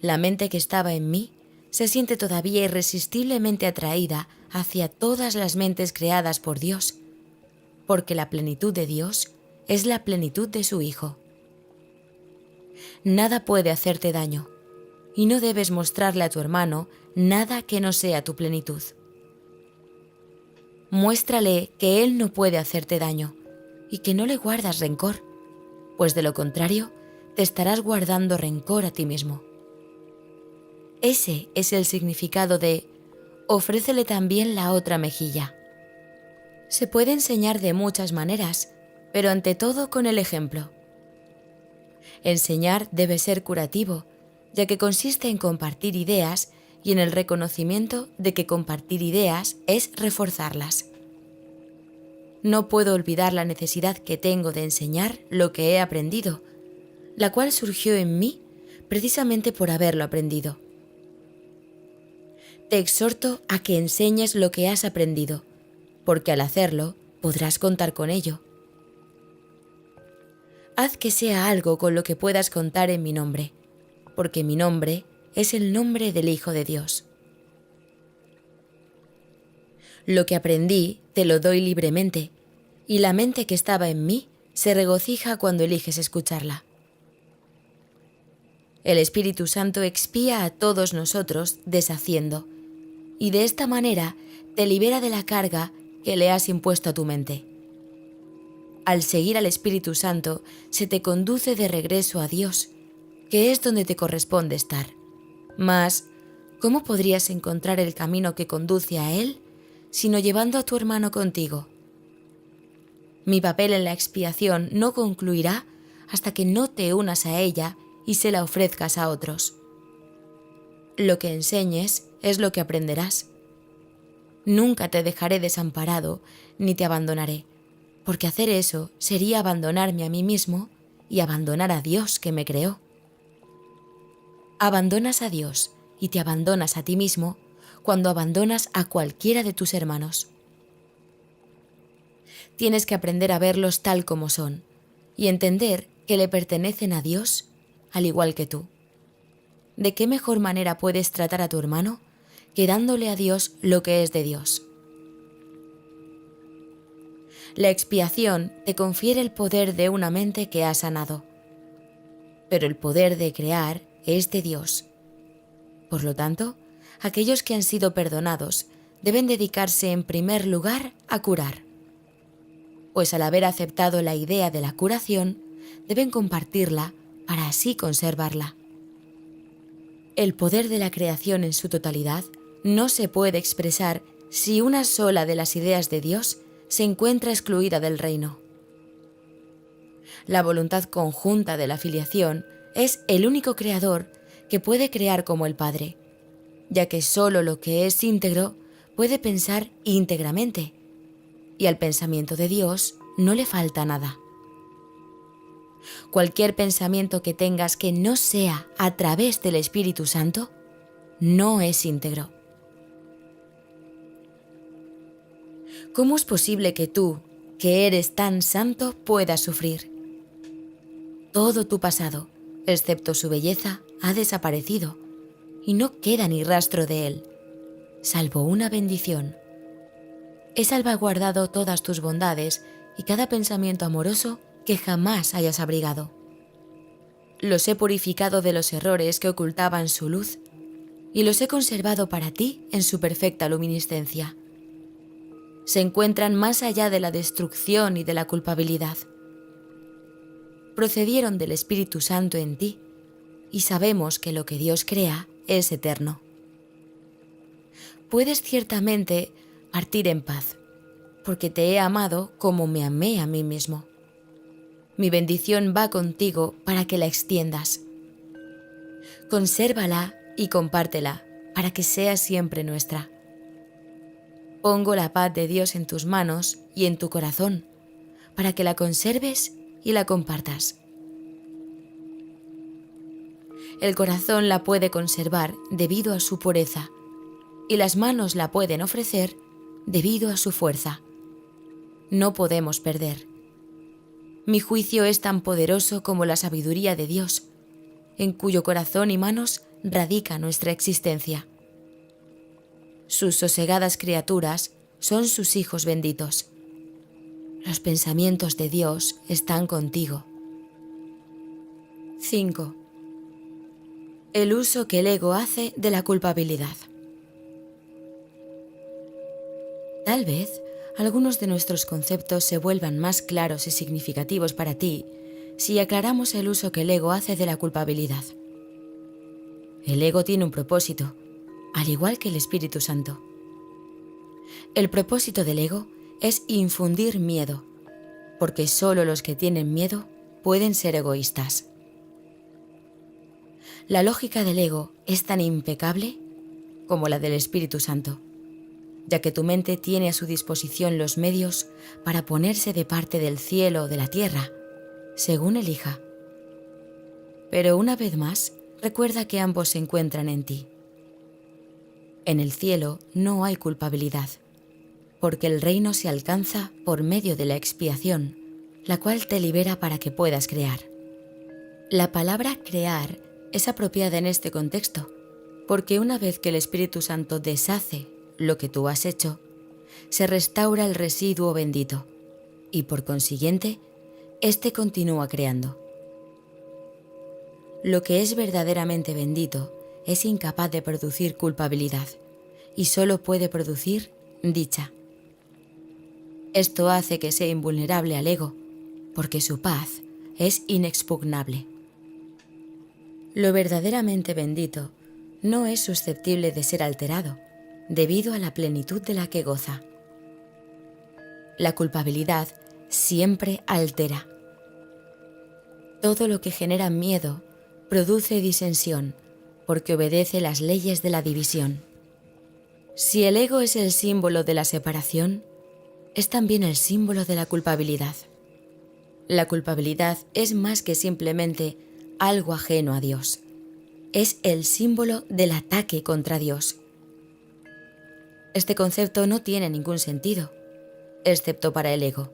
La mente que estaba en mí se siente todavía irresistiblemente atraída hacia todas las mentes creadas por Dios, porque la plenitud de Dios es la plenitud de su Hijo. Nada puede hacerte daño, y no debes mostrarle a tu hermano nada que no sea tu plenitud. Muéstrale que él no puede hacerte daño y que no le guardas rencor, pues de lo contrario te estarás guardando rencor a ti mismo. Ese es el significado de ofrécele también la otra mejilla. Se puede enseñar de muchas maneras, pero ante todo con el ejemplo. Enseñar debe ser curativo, ya que consiste en compartir ideas y en el reconocimiento de que compartir ideas es reforzarlas. No puedo olvidar la necesidad que tengo de enseñar lo que he aprendido, la cual surgió en mí precisamente por haberlo aprendido. Te exhorto a que enseñes lo que has aprendido, porque al hacerlo podrás contar con ello. Haz que sea algo con lo que puedas contar en mi nombre, porque mi nombre es el nombre del Hijo de Dios. Lo que aprendí te lo doy libremente, y la mente que estaba en mí se regocija cuando eliges escucharla. El Espíritu Santo expía a todos nosotros deshaciendo, y de esta manera te libera de la carga que le has impuesto a tu mente. Al seguir al Espíritu Santo, se te conduce de regreso a Dios, que es donde te corresponde estar. Mas, ¿cómo podrías encontrar el camino que conduce a Él, sino llevando a tu hermano contigo? Mi papel en la expiación no concluirá hasta que no te unas a ella y se la ofrezcas a otros. Lo que enseñes es lo que aprenderás. Nunca te dejaré desamparado ni te abandonaré, porque hacer eso sería abandonarme a mí mismo y abandonar a Dios que me creó. Abandonas a Dios y te abandonas a ti mismo cuando abandonas a cualquiera de tus hermanos. Tienes que aprender a verlos tal como son y entender que le pertenecen a Dios al igual que tú. ¿De qué mejor manera puedes tratar a tu hermano que dándole a Dios lo que es de Dios? La expiación te confiere el poder de una mente que ha sanado, pero el poder de crear es de Dios. Por lo tanto, aquellos que han sido perdonados deben dedicarse en primer lugar a curar, pues al haber aceptado la idea de la curación, deben compartirla para así conservarla. El poder de la creación en su totalidad no se puede expresar si una sola de las ideas de Dios se encuentra excluida del reino. La voluntad conjunta de la filiación es el único creador que puede crear como el Padre, ya que solo lo que es íntegro puede pensar íntegramente, y al pensamiento de Dios no le falta nada. Cualquier pensamiento que tengas que no sea a través del Espíritu Santo, no es íntegro. ¿Cómo es posible que tú, que eres tan santo, puedas sufrir? Todo tu pasado, excepto su belleza, ha desaparecido, y no queda ni rastro de él, salvo una bendición. He salvaguardado todas tus bondades y cada pensamiento amoroso que jamás hayas abrigado. Los he purificado de los errores que ocultaban su luz y los he conservado para ti en su perfecta luminiscencia. Se encuentran más allá de la destrucción y de la culpabilidad. Procedieron del Espíritu Santo en ti y sabemos que lo que Dios crea es eterno. Puedes ciertamente partir en paz, porque te he amado como me amé a mí mismo. Mi bendición va contigo para que la extiendas. Consérvala y compártela para que sea siempre nuestra. Pongo la paz de Dios en tus manos y en tu corazón, para que la conserves y la compartas. El corazón la puede conservar debido a su pureza, y las manos la pueden ofrecer debido a su fuerza. No podemos perder. Mi juicio es tan poderoso como la sabiduría de Dios, en cuyo corazón y manos radica nuestra existencia. Sus sosegadas criaturas son sus hijos benditos. Los pensamientos de Dios están contigo. 5. El uso que el ego hace de la culpabilidad. Tal vez algunos de nuestros conceptos se vuelvan más claros y significativos para ti si aclaramos el uso que el ego hace de la culpabilidad. El ego tiene un propósito, al igual que el Espíritu Santo. El propósito del ego es infundir miedo, porque solo los que tienen miedo pueden ser egoístas. La lógica del ego es tan impecable como la del Espíritu Santo, ya que tu mente tiene a su disposición los medios para ponerse de parte del cielo o de la tierra, según elija. Pero una vez más, recuerda que ambos se encuentran en ti. En el cielo no hay culpabilidad, porque el reino se alcanza por medio de la expiación, la cual te libera para que puedas crear. La palabra crear es apropiada en este contexto, porque una vez que el Espíritu Santo deshace lo que tú has hecho, se restaura el residuo bendito, y por consiguiente, éste continúa creando. Lo que es verdaderamente bendito es incapaz de producir culpabilidad, y solo puede producir dicha. Esto hace que sea invulnerable al ego, porque su paz es inexpugnable. Lo verdaderamente bendito no es susceptible de ser alterado, debido a la plenitud de la que goza. La culpabilidad siempre altera. Todo lo que genera miedo produce disensión, porque obedece las leyes de la división. Si el ego es el símbolo de la separación, es también el símbolo de la culpabilidad. La culpabilidad es más que simplemente algo ajeno a Dios. Es el símbolo del ataque contra Dios. Este concepto no tiene ningún sentido, excepto para el ego.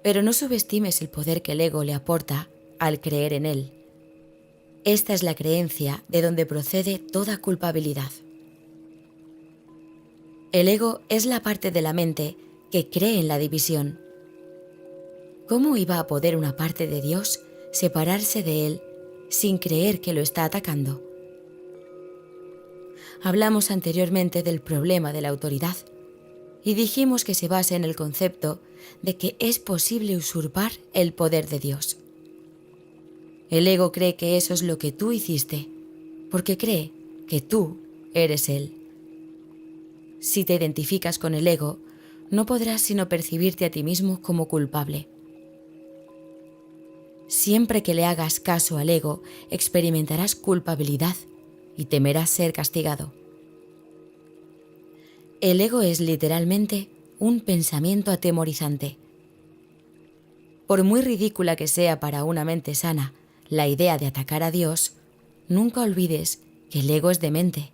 Pero no subestimes el poder que el ego le aporta al creer en él. Esta es la creencia de donde procede toda culpabilidad. El ego es la parte de la mente que cree en la división. ¿Cómo iba a poder una parte de Dios separarse de él sin creer que lo está atacando? Hablamos anteriormente del problema de la autoridad y dijimos que se basa en el concepto de que es posible usurpar el poder de Dios. El ego cree que eso es lo que tú hiciste, porque cree que tú eres él. Si te identificas con el ego, no podrás sino percibirte a ti mismo como culpable. Siempre que le hagas caso al ego, experimentarás culpabilidad y temerás ser castigado. El ego es literalmente un pensamiento atemorizante. Por muy ridícula que sea para una mente sana la idea de atacar a Dios, nunca olvides que el ego es demente.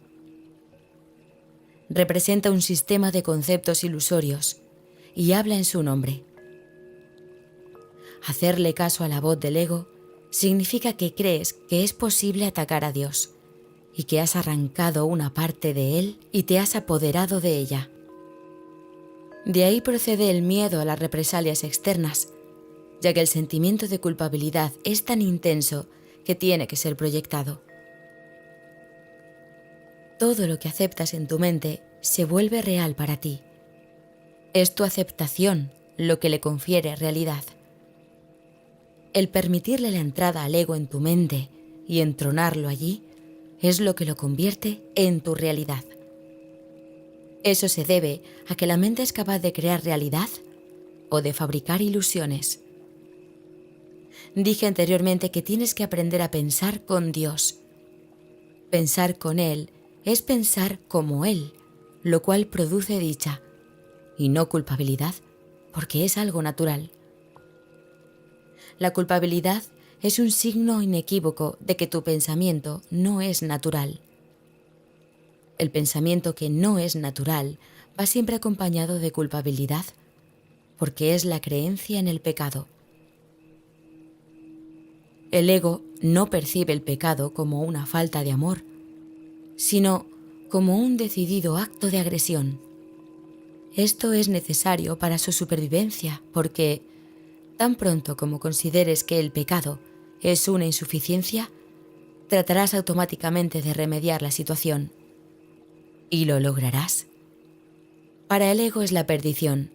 Representa un sistema de conceptos ilusorios y habla en su nombre. Hacerle caso a la voz del ego significa que crees que es posible atacar a Dios y que has arrancado una parte de él y te has apoderado de ella. De ahí procede el miedo a las represalias externas, ya que el sentimiento de culpabilidad es tan intenso que tiene que ser proyectado. Todo lo que aceptas en tu mente se vuelve real para ti. Es tu aceptación lo que le confiere realidad. El permitirle la entrada al ego en tu mente y entronarlo allí es lo que lo convierte en tu realidad. Eso se debe a que la mente es capaz de crear realidad o de fabricar ilusiones. Dije anteriormente que tienes que aprender a pensar con Dios. Pensar con Él es pensar como Él, lo cual produce dicha, y no culpabilidad, porque es algo natural. La culpabilidad es un signo inequívoco de que tu pensamiento no es natural. El pensamiento que no es natural va siempre acompañado de culpabilidad, porque es la creencia en el pecado. El ego no percibe el pecado como una falta de amor, sino como un decidido acto de agresión. Esto es necesario para su supervivencia porque, tan pronto como consideres que el pecado es una insuficiencia, tratarás automáticamente de remediar la situación. Y lo lograrás. Para el ego es la perdición,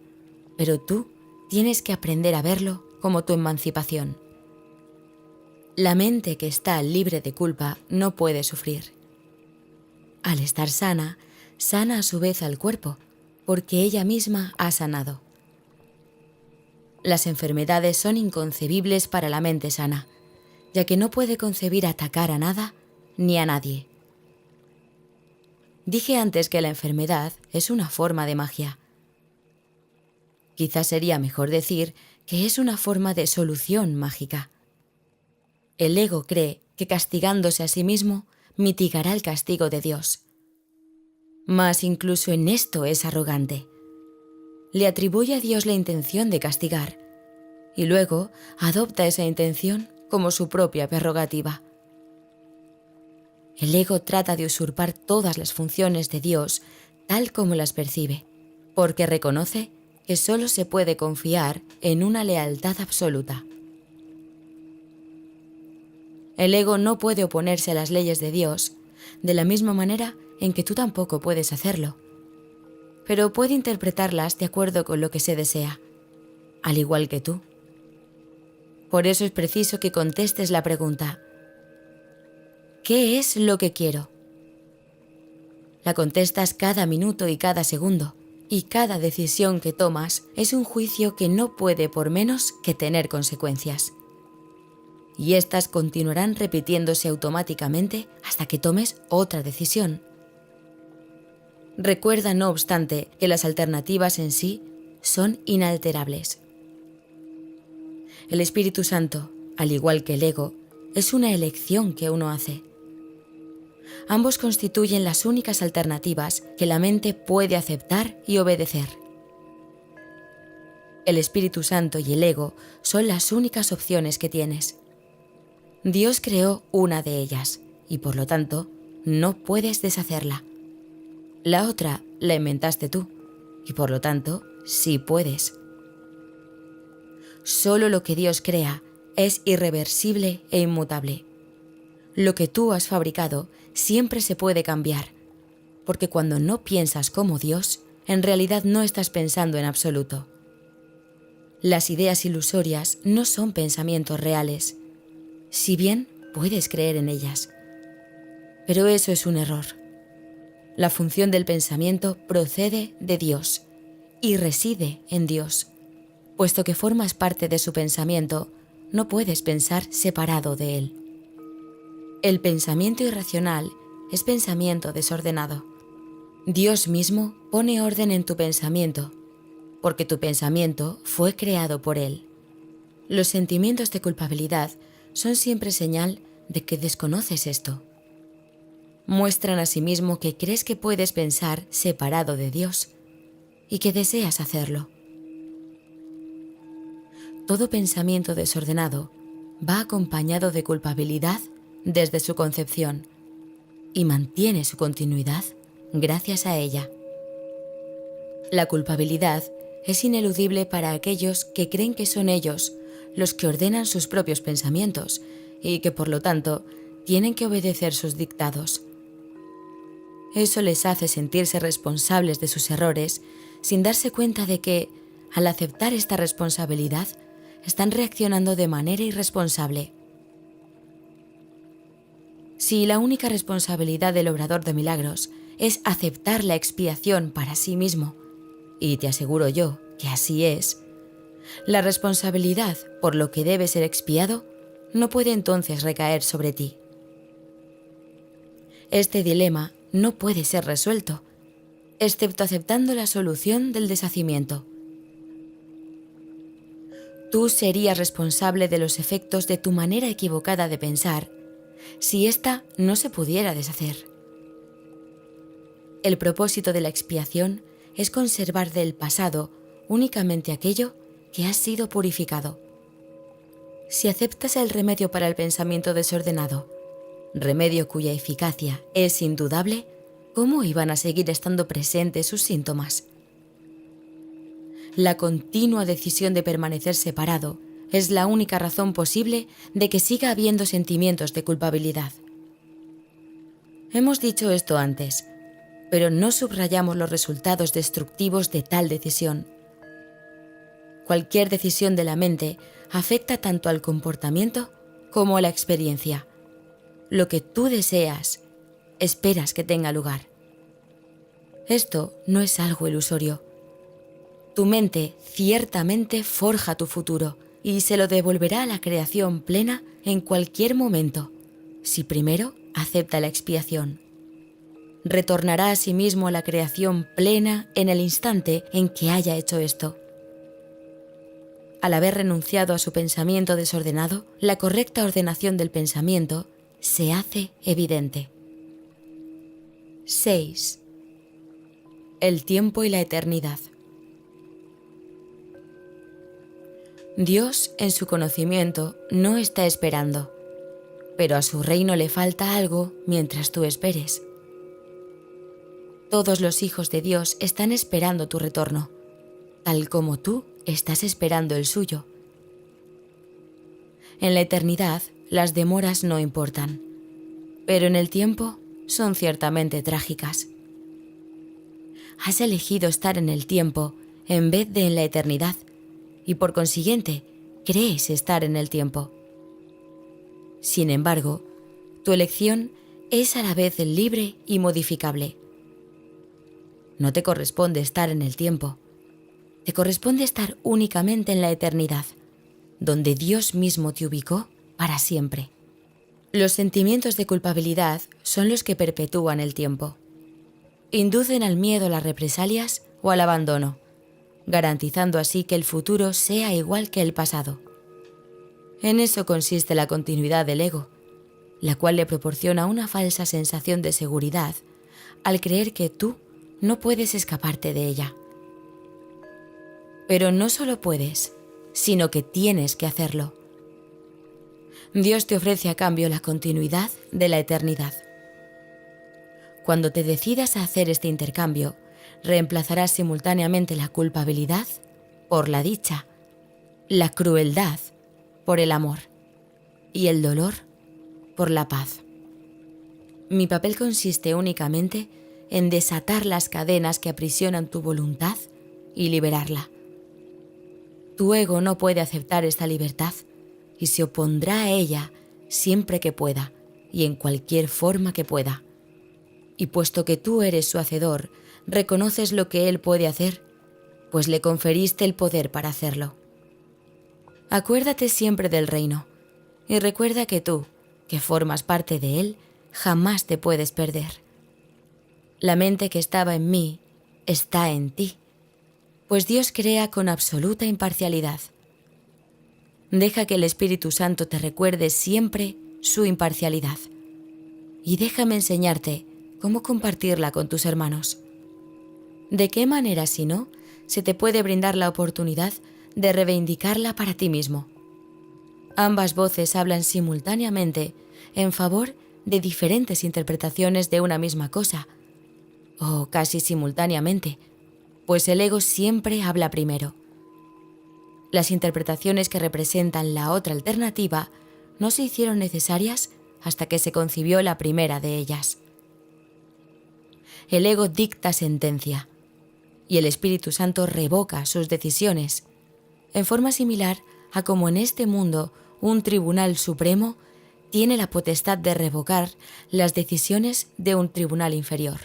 pero tú tienes que aprender a verlo como tu emancipación. La mente que está libre de culpa no puede sufrir. Al estar sana, sana a su vez al cuerpo, porque ella misma ha sanado. Las enfermedades son inconcebibles para la mente sana, ya que no puede concebir atacar a nada ni a nadie. Dije antes que la enfermedad es una forma de magia. Quizás sería mejor decir que es una forma de solución mágica. El ego cree que castigándose a sí mismo mitigará el castigo de Dios. Mas incluso en esto es arrogante. Le atribuye a Dios la intención de castigar y luego adopta esa intención como su propia prerrogativa. El ego trata de usurpar todas las funciones de Dios tal como las percibe, porque reconoce que solo se puede confiar en una lealtad absoluta. El ego no puede oponerse a las leyes de Dios, de la misma manera en que tú tampoco puedes hacerlo, pero puede interpretarlas de acuerdo con lo que se desea, al igual que tú. Por eso es preciso que contestes la pregunta: ¿qué es lo que quiero? La contestas cada minuto y cada segundo, y cada decisión que tomas es un juicio que no puede por menos que tener consecuencias. Y éstas continuarán repitiéndose automáticamente hasta que tomes otra decisión. Recuerda, no obstante, que las alternativas en sí son inalterables. El Espíritu Santo, al igual que el ego, es una elección que uno hace. Ambos constituyen las únicas alternativas que la mente puede aceptar y obedecer. El Espíritu Santo y el ego son las únicas opciones que tienes. Dios creó una de ellas y, por lo tanto, no puedes deshacerla. La otra la inventaste tú y, por lo tanto, sí puedes. Solo lo que Dios crea es irreversible e inmutable. Lo que tú has fabricado siempre se puede cambiar, porque cuando no piensas como Dios, en realidad no estás pensando en absoluto. Las ideas ilusorias no son pensamientos reales, si bien puedes creer en ellas. Pero eso es un error. La función del pensamiento procede de Dios y reside en Dios. Puesto que formas parte de su pensamiento, no puedes pensar separado de él. El pensamiento irracional es pensamiento desordenado. Dios mismo pone orden en tu pensamiento, porque tu pensamiento fue creado por él. Los sentimientos de culpabilidad son siempre señal de que desconoces esto. Muestran asimismo que crees que puedes pensar separado de Dios y que deseas hacerlo. Todo pensamiento desordenado va acompañado de culpabilidad desde su concepción y mantiene su continuidad gracias a ella. La culpabilidad es ineludible para aquellos que creen que son ellos los que ordenan sus propios pensamientos y que, por lo tanto, tienen que obedecer sus dictados. Eso les hace sentirse responsables de sus errores sin darse cuenta de que, al aceptar esta responsabilidad, están reaccionando de manera irresponsable. Si la única responsabilidad del obrador de milagros es aceptar la expiación para sí mismo, y te aseguro yo que así es, la responsabilidad por lo que debe ser expiado no puede entonces recaer sobre ti. Este dilema no puede ser resuelto, excepto aceptando la solución del deshacimiento. Tú serías responsable de los efectos de tu manera equivocada de pensar si ésta no se pudiera deshacer. El propósito de la expiación es conservar del pasado únicamente aquello que ha sido purificado. Si aceptas el remedio para el pensamiento desordenado, remedio cuya eficacia es indudable, ¿cómo iban a seguir estando presentes sus síntomas? La continua decisión de permanecer separado es la única razón posible de que siga habiendo sentimientos de culpabilidad. Hemos dicho esto antes, pero no subrayamos los resultados destructivos de tal decisión. Cualquier decisión de la mente afecta tanto al comportamiento como a la experiencia. Lo que tú deseas, esperas que tenga lugar. Esto no es algo ilusorio. Tu mente ciertamente forja tu futuro y se lo devolverá a la creación plena en cualquier momento, si primero acepta la expiación. Retornará a sí mismo a la creación plena en el instante en que haya hecho esto. Al haber renunciado a su pensamiento desordenado, la correcta ordenación del pensamiento se hace evidente. 6. El tiempo y la eternidad. Dios, en su conocimiento, no está esperando, pero a su reino le falta algo mientras tú esperes. Todos los hijos de Dios están esperando tu retorno, tal como tú estás esperando el suyo. En la eternidad, las demoras no importan, pero en el tiempo son ciertamente trágicas. Has elegido estar en el tiempo en vez de en la eternidad, y por consiguiente, crees estar en el tiempo. Sin embargo, tu elección es a la vez libre y modificable. No te corresponde estar en el tiempo. Te corresponde estar únicamente en la eternidad, donde Dios mismo te ubicó para siempre. Los sentimientos de culpabilidad son los que perpetúan el tiempo. Inducen al miedo a las represalias o al abandono, garantizando así que el futuro sea igual que el pasado. En eso consiste la continuidad del ego, la cual le proporciona una falsa sensación de seguridad al creer que tú no puedes escaparte de ella. Pero no solo puedes, sino que tienes que hacerlo. Dios te ofrece a cambio la continuidad de la eternidad. Cuando te decidas a hacer este intercambio, reemplazarás simultáneamente la culpabilidad por la dicha, la crueldad por el amor y el dolor por la paz. Mi papel consiste únicamente en desatar las cadenas que aprisionan tu voluntad y liberarla. Tu ego no puede aceptar esta libertad y se opondrá a ella siempre que pueda y en cualquier forma que pueda. Y puesto que tú eres su hacedor, reconoces lo que él puede hacer, pues le conferiste el poder para hacerlo. Acuérdate siempre del reino y recuerda que tú, que formas parte de él, jamás te puedes perder. La mente que estaba en mí está en ti, pues Dios crea con absoluta imparcialidad. Deja que el Espíritu Santo te recuerde siempre su imparcialidad y déjame enseñarte cómo compartirla con tus hermanos. ¿De qué manera, si no, se te puede brindar la oportunidad de reivindicarla para ti mismo? Ambas voces hablan simultáneamente en favor de diferentes interpretaciones de una misma cosa, o casi simultáneamente, pues el ego siempre habla primero. Las interpretaciones que representan la otra alternativa no se hicieron necesarias hasta que se concibió la primera de ellas. El ego dicta sentencia y el Espíritu Santo revoca sus decisiones, en forma similar a como en este mundo un tribunal supremo tiene la potestad de revocar las decisiones de un tribunal inferior.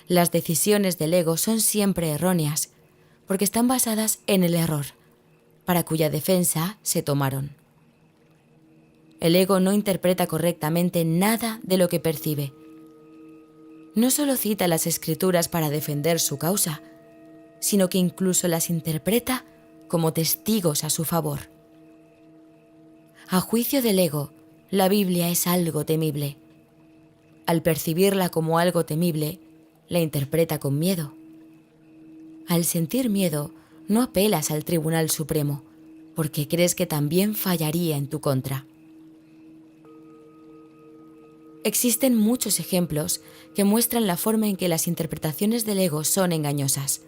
Las decisiones del ego son siempre erróneas, porque están basadas en el error, para cuya defensa se tomaron. El ego no interpreta correctamente nada de lo que percibe. No solo cita las escrituras para defender su causa, sino que incluso las interpreta como testigos a su favor. A juicio del ego, la Biblia es algo temible. Al percibirla como algo temible, la interpreta con miedo. Al sentir miedo, no apelas al Tribunal Supremo, porque crees que también fallaría en tu contra. Existen muchos ejemplos que muestran la forma en que las interpretaciones del ego son engañosas,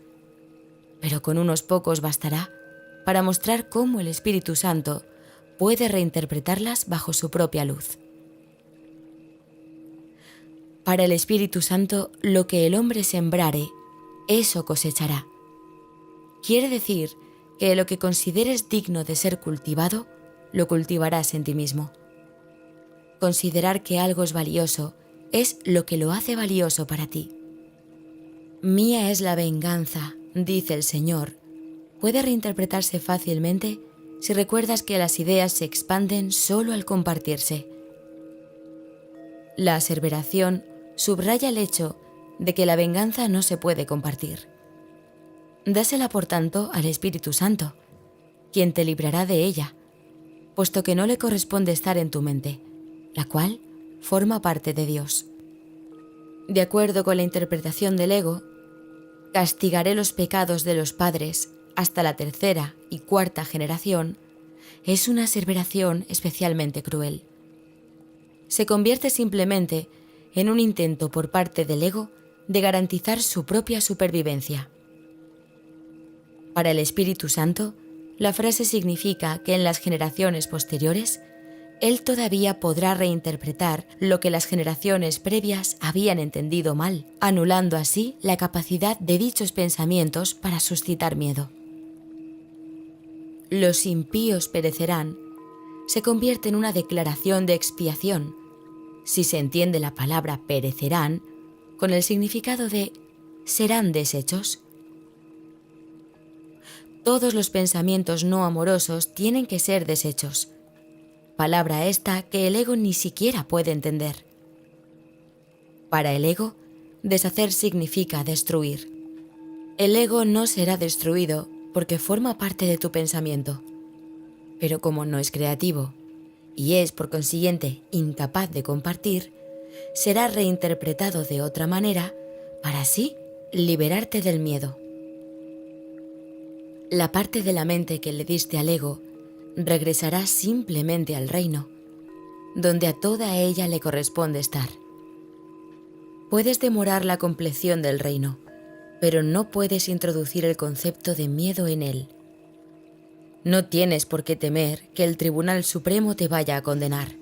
pero con unos pocos bastará para mostrar cómo el Espíritu Santo puede reinterpretarlas bajo su propia luz. Para el Espíritu Santo, lo que el hombre sembrare, eso cosechará. Quiere decir que lo que consideres digno de ser cultivado, lo cultivarás en ti mismo. Considerar que algo es valioso es lo que lo hace valioso para ti. Mía es la venganza, dice el Señor, puede reinterpretarse fácilmente si recuerdas que las ideas se expanden solo al compartirse. La aseveración subraya el hecho de que la venganza no se puede compartir. Dásela, por tanto, al Espíritu Santo, quien te librará de ella, puesto que no le corresponde estar en tu mente, la cual forma parte de Dios. De acuerdo con la interpretación del ego, castigaré los pecados de los padres hasta la tercera y cuarta generación, es una aseveración especialmente cruel. Se convierte simplemente en un intento por parte del ego de garantizar su propia supervivencia. Para el Espíritu Santo, la frase significa que en las generaciones posteriores, Él todavía podrá reinterpretar lo que las generaciones previas habían entendido mal, anulando así la capacidad de dichos pensamientos para suscitar miedo. Los impíos perecerán se convierte en una declaración de expiación, si se entiende la palabra perecerán con el significado de serán deshechos. Todos los pensamientos no amorosos tienen que ser deshechos, palabra esta que el ego ni siquiera puede entender. Para el ego, deshacer significa destruir. El ego no será destruido porque forma parte de tu pensamiento, pero como no es creativo y es por consiguiente incapaz de compartir, será reinterpretado de otra manera para así liberarte del miedo. La parte de la mente que le diste al ego regresará simplemente al reino, donde a toda ella le corresponde estar. Puedes demorar la compleción del reino, pero no puedes introducir el concepto de miedo en él. No tienes por qué temer que el Tribunal Supremo te vaya a condenar.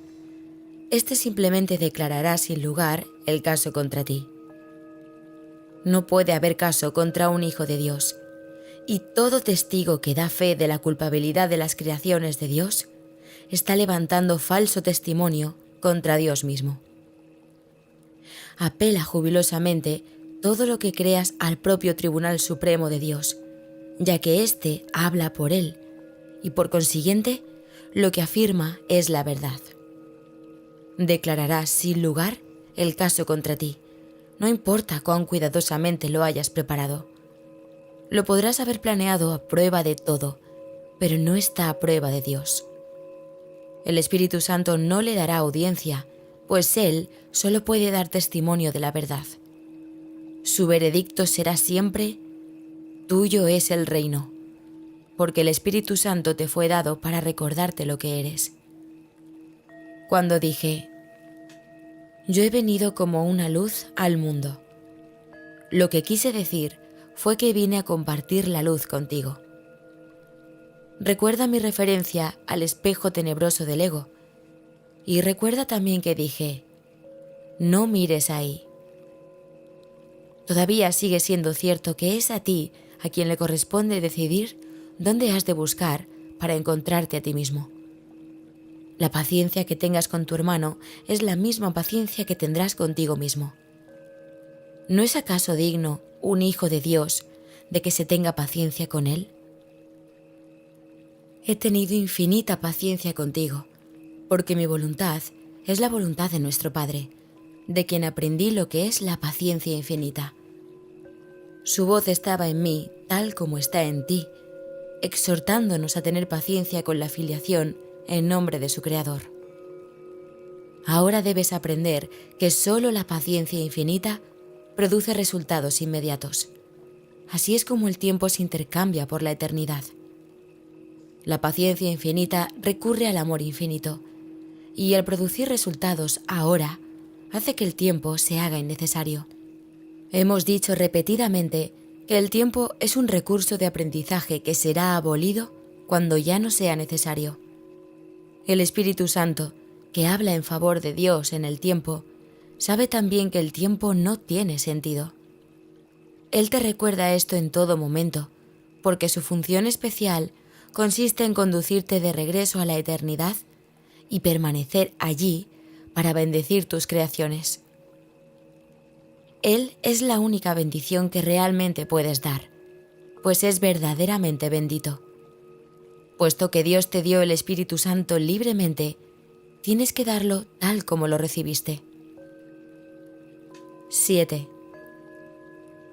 Este simplemente declarará sin lugar el caso contra ti. No puede haber caso contra un hijo de Dios, y todo testigo que da fe de la culpabilidad de las creaciones de Dios está levantando falso testimonio contra Dios mismo. Apela jubilosamente todo lo que creas al propio Tribunal Supremo de Dios, ya que éste habla por él, y por consiguiente, lo que afirma es la verdad. Declarará sin lugar el caso contra ti, no importa cuán cuidadosamente lo hayas preparado. Lo podrás haber planeado a prueba de todo, pero no está a prueba de Dios. El Espíritu Santo no le dará audiencia, pues Él solo puede dar testimonio de la verdad. Su veredicto será siempre: tuyo es el reino, porque el Espíritu Santo te fue dado para recordarte lo que eres. Cuando dije, yo he venido como una luz al mundo, lo que quise decir fue que vine a compartir la luz contigo. Recuerda mi referencia al espejo tenebroso del ego, y recuerda también que dije, no mires ahí. Todavía sigue siendo cierto que es a ti a quien le corresponde decidir dónde has de buscar para encontrarte a ti mismo. La paciencia que tengas con tu hermano es la misma paciencia que tendrás contigo mismo. ¿No es acaso digno un hijo de Dios de que se tenga paciencia con él? He tenido infinita paciencia contigo, porque mi voluntad es la voluntad de nuestro Padre, de quien aprendí lo que es la paciencia infinita. Su voz estaba en mí, tal como está en ti, exhortándonos a tener paciencia con la filiación en nombre de su Creador. Ahora debes aprender que solo la paciencia infinita produce resultados inmediatos. Así es como el tiempo se intercambia por la eternidad. La paciencia infinita recurre al amor infinito, y al producir resultados ahora, hace que el tiempo se haga innecesario. Hemos dicho repetidamente que el tiempo es un recurso de aprendizaje que será abolido cuando ya no sea necesario. El Espíritu Santo, que habla en favor de Dios en el tiempo, sabe también que el tiempo no tiene sentido. Él te recuerda esto en todo momento, porque su función especial consiste en conducirte de regreso a la eternidad y permanecer allí para bendecir tus creaciones. Él es la única bendición que realmente puedes dar, pues es verdaderamente bendito. Puesto que Dios te dio el Espíritu Santo libremente, tienes que darlo tal como lo recibiste. 7.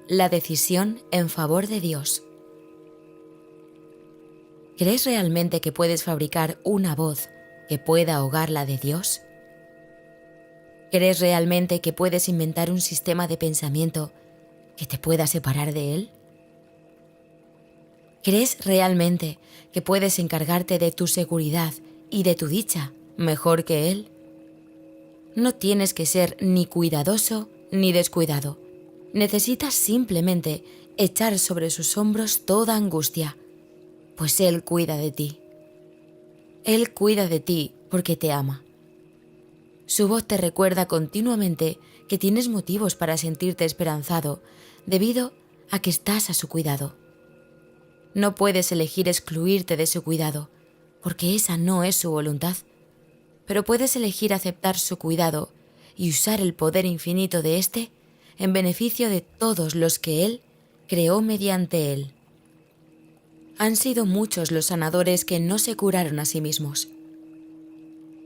La decisión en favor de Dios. ¿Crees realmente que puedes fabricar una voz que pueda ahogar la de Dios? ¿Crees realmente que puedes inventar un sistema de pensamiento que te pueda separar de Él? ¿Crees realmente que puedes encargarte de tu seguridad y de tu dicha mejor que Él? No tienes que ser ni cuidadoso ni descuidado. Necesitas simplemente echar sobre sus hombros toda angustia, pues Él cuida de ti. Él cuida de ti porque te ama. Su voz te recuerda continuamente que tienes motivos para sentirte esperanzado debido a que estás a su cuidado. No puedes elegir excluirte de su cuidado, porque esa no es su voluntad, pero puedes elegir aceptar su cuidado y usar el poder infinito de éste en beneficio de todos los que Él creó mediante Él. Han sido muchos los sanadores que no se curaron a sí mismos.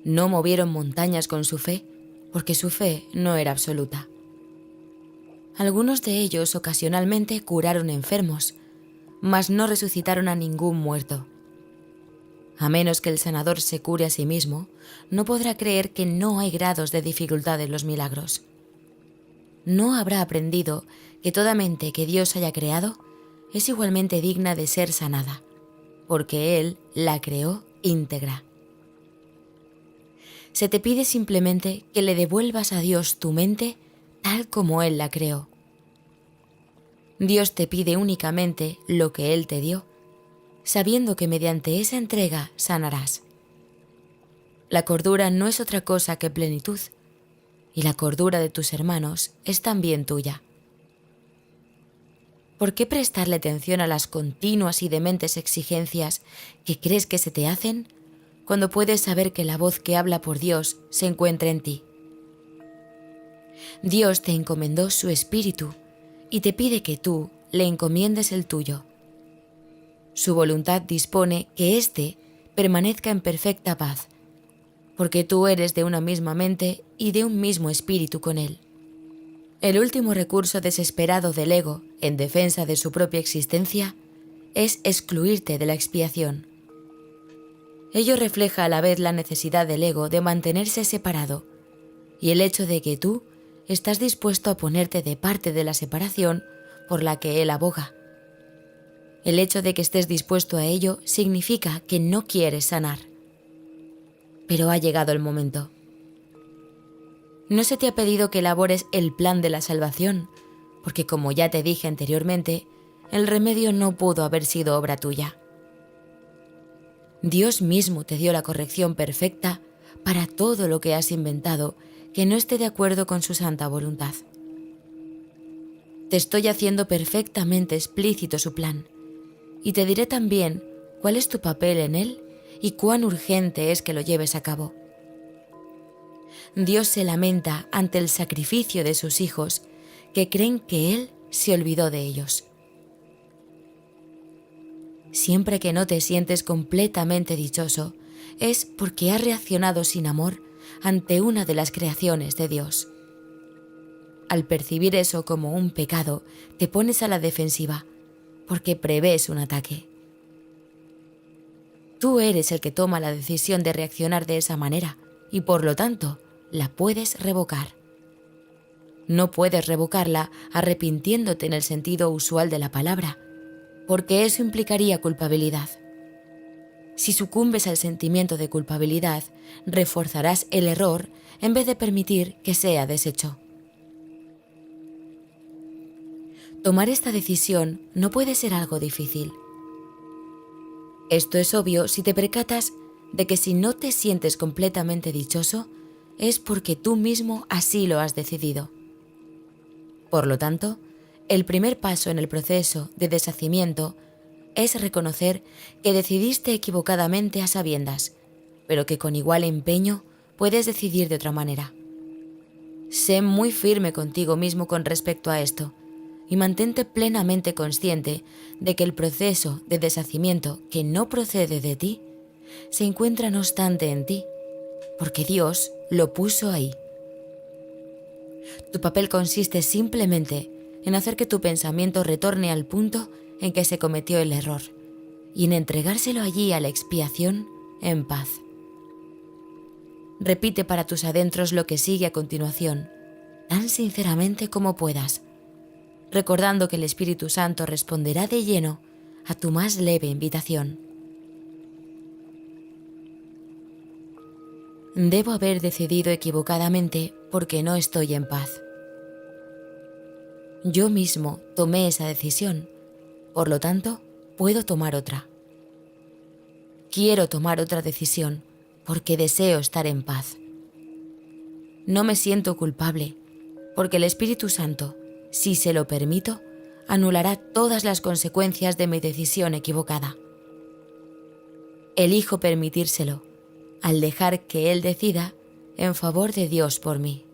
No movieron montañas con su fe, porque su fe no era absoluta. Algunos de ellos ocasionalmente curaron enfermos, mas no resucitaron a ningún muerto. A menos que el sanador se cure a sí mismo, no podrá creer que no hay grados de dificultad en los milagros. No habrá aprendido que toda mente que Dios haya creado es igualmente digna de ser sanada, porque Él la creó íntegra. Se te pide simplemente que le devuelvas a Dios tu mente tal como Él la creó. Dios te pide únicamente lo que Él te dio, sabiendo que mediante esa entrega sanarás. La cordura no es otra cosa que plenitud, y la cordura de tus hermanos es también tuya. ¿Por qué prestarle atención a las continuas y dementes exigencias que crees que se te hacen, cuando puedes saber que la voz que habla por Dios se encuentra en ti? Dios te encomendó su espíritu y te pide que tú le encomiendes el tuyo. Su voluntad dispone que éste permanezca en perfecta paz, porque tú eres de una misma mente y de un mismo espíritu con Él. El último recurso desesperado del ego en defensa de su propia existencia es excluirte de la expiación. Ello refleja a la vez la necesidad del ego de mantenerse separado y el hecho de que tú estás dispuesto a ponerte de parte de la separación por la que él aboga. El hecho de que estés dispuesto a ello significa que no quieres sanar. Pero ha llegado el momento. No se te ha pedido que elabores el plan de la salvación, porque como ya te dije anteriormente, el remedio no pudo haber sido obra tuya. Dios mismo te dio la corrección perfecta para todo lo que has inventado que no esté de acuerdo con su santa voluntad. Te estoy haciendo perfectamente explícito su plan, y te diré también cuál es tu papel en él y cuán urgente es que lo lleves a cabo. Dios se lamenta ante el sacrificio de sus hijos que creen que Él se olvidó de ellos. Siempre que no te sientes completamente dichoso, es porque has reaccionado sin amor ante una de las creaciones de Dios. Al percibir eso como un pecado, te pones a la defensiva, porque prevés un ataque. Tú eres el que toma la decisión de reaccionar de esa manera, y por lo tanto, la puedes revocar. No puedes revocarla arrepintiéndote en el sentido usual de la palabra, porque eso implicaría culpabilidad. Si sucumbes al sentimiento de culpabilidad, reforzarás el error en vez de permitir que sea deshecho. Tomar esta decisión no puede ser algo difícil. Esto es obvio si te percatas de que si no te sientes completamente dichoso, es porque tú mismo así lo has decidido. Por lo tanto, el primer paso en el proceso de deshacimiento es reconocer que decidiste equivocadamente a sabiendas, pero que con igual empeño puedes decidir de otra manera. Sé muy firme contigo mismo con respecto a esto y mantente plenamente consciente de que el proceso de deshacimiento que no procede de ti se encuentra no obstante en ti, porque Dios lo puso ahí. Tu papel consiste simplemente en hacer que tu pensamiento retorne al punto en que se cometió el error y en entregárselo allí a la expiación en paz. Repite para tus adentros lo que sigue a continuación, tan sinceramente como puedas, recordando que el Espíritu Santo responderá de lleno a tu más leve invitación. Debo haber decidido equivocadamente porque no estoy en paz. Yo mismo tomé esa decisión, por lo tanto, puedo tomar otra. Quiero tomar otra decisión porque deseo estar en paz. No me siento culpable, porque el Espíritu Santo, si se lo permito, anulará todas las consecuencias de mi decisión equivocada. Elijo permitírselo, al dejar que Él decida en favor de Dios por mí.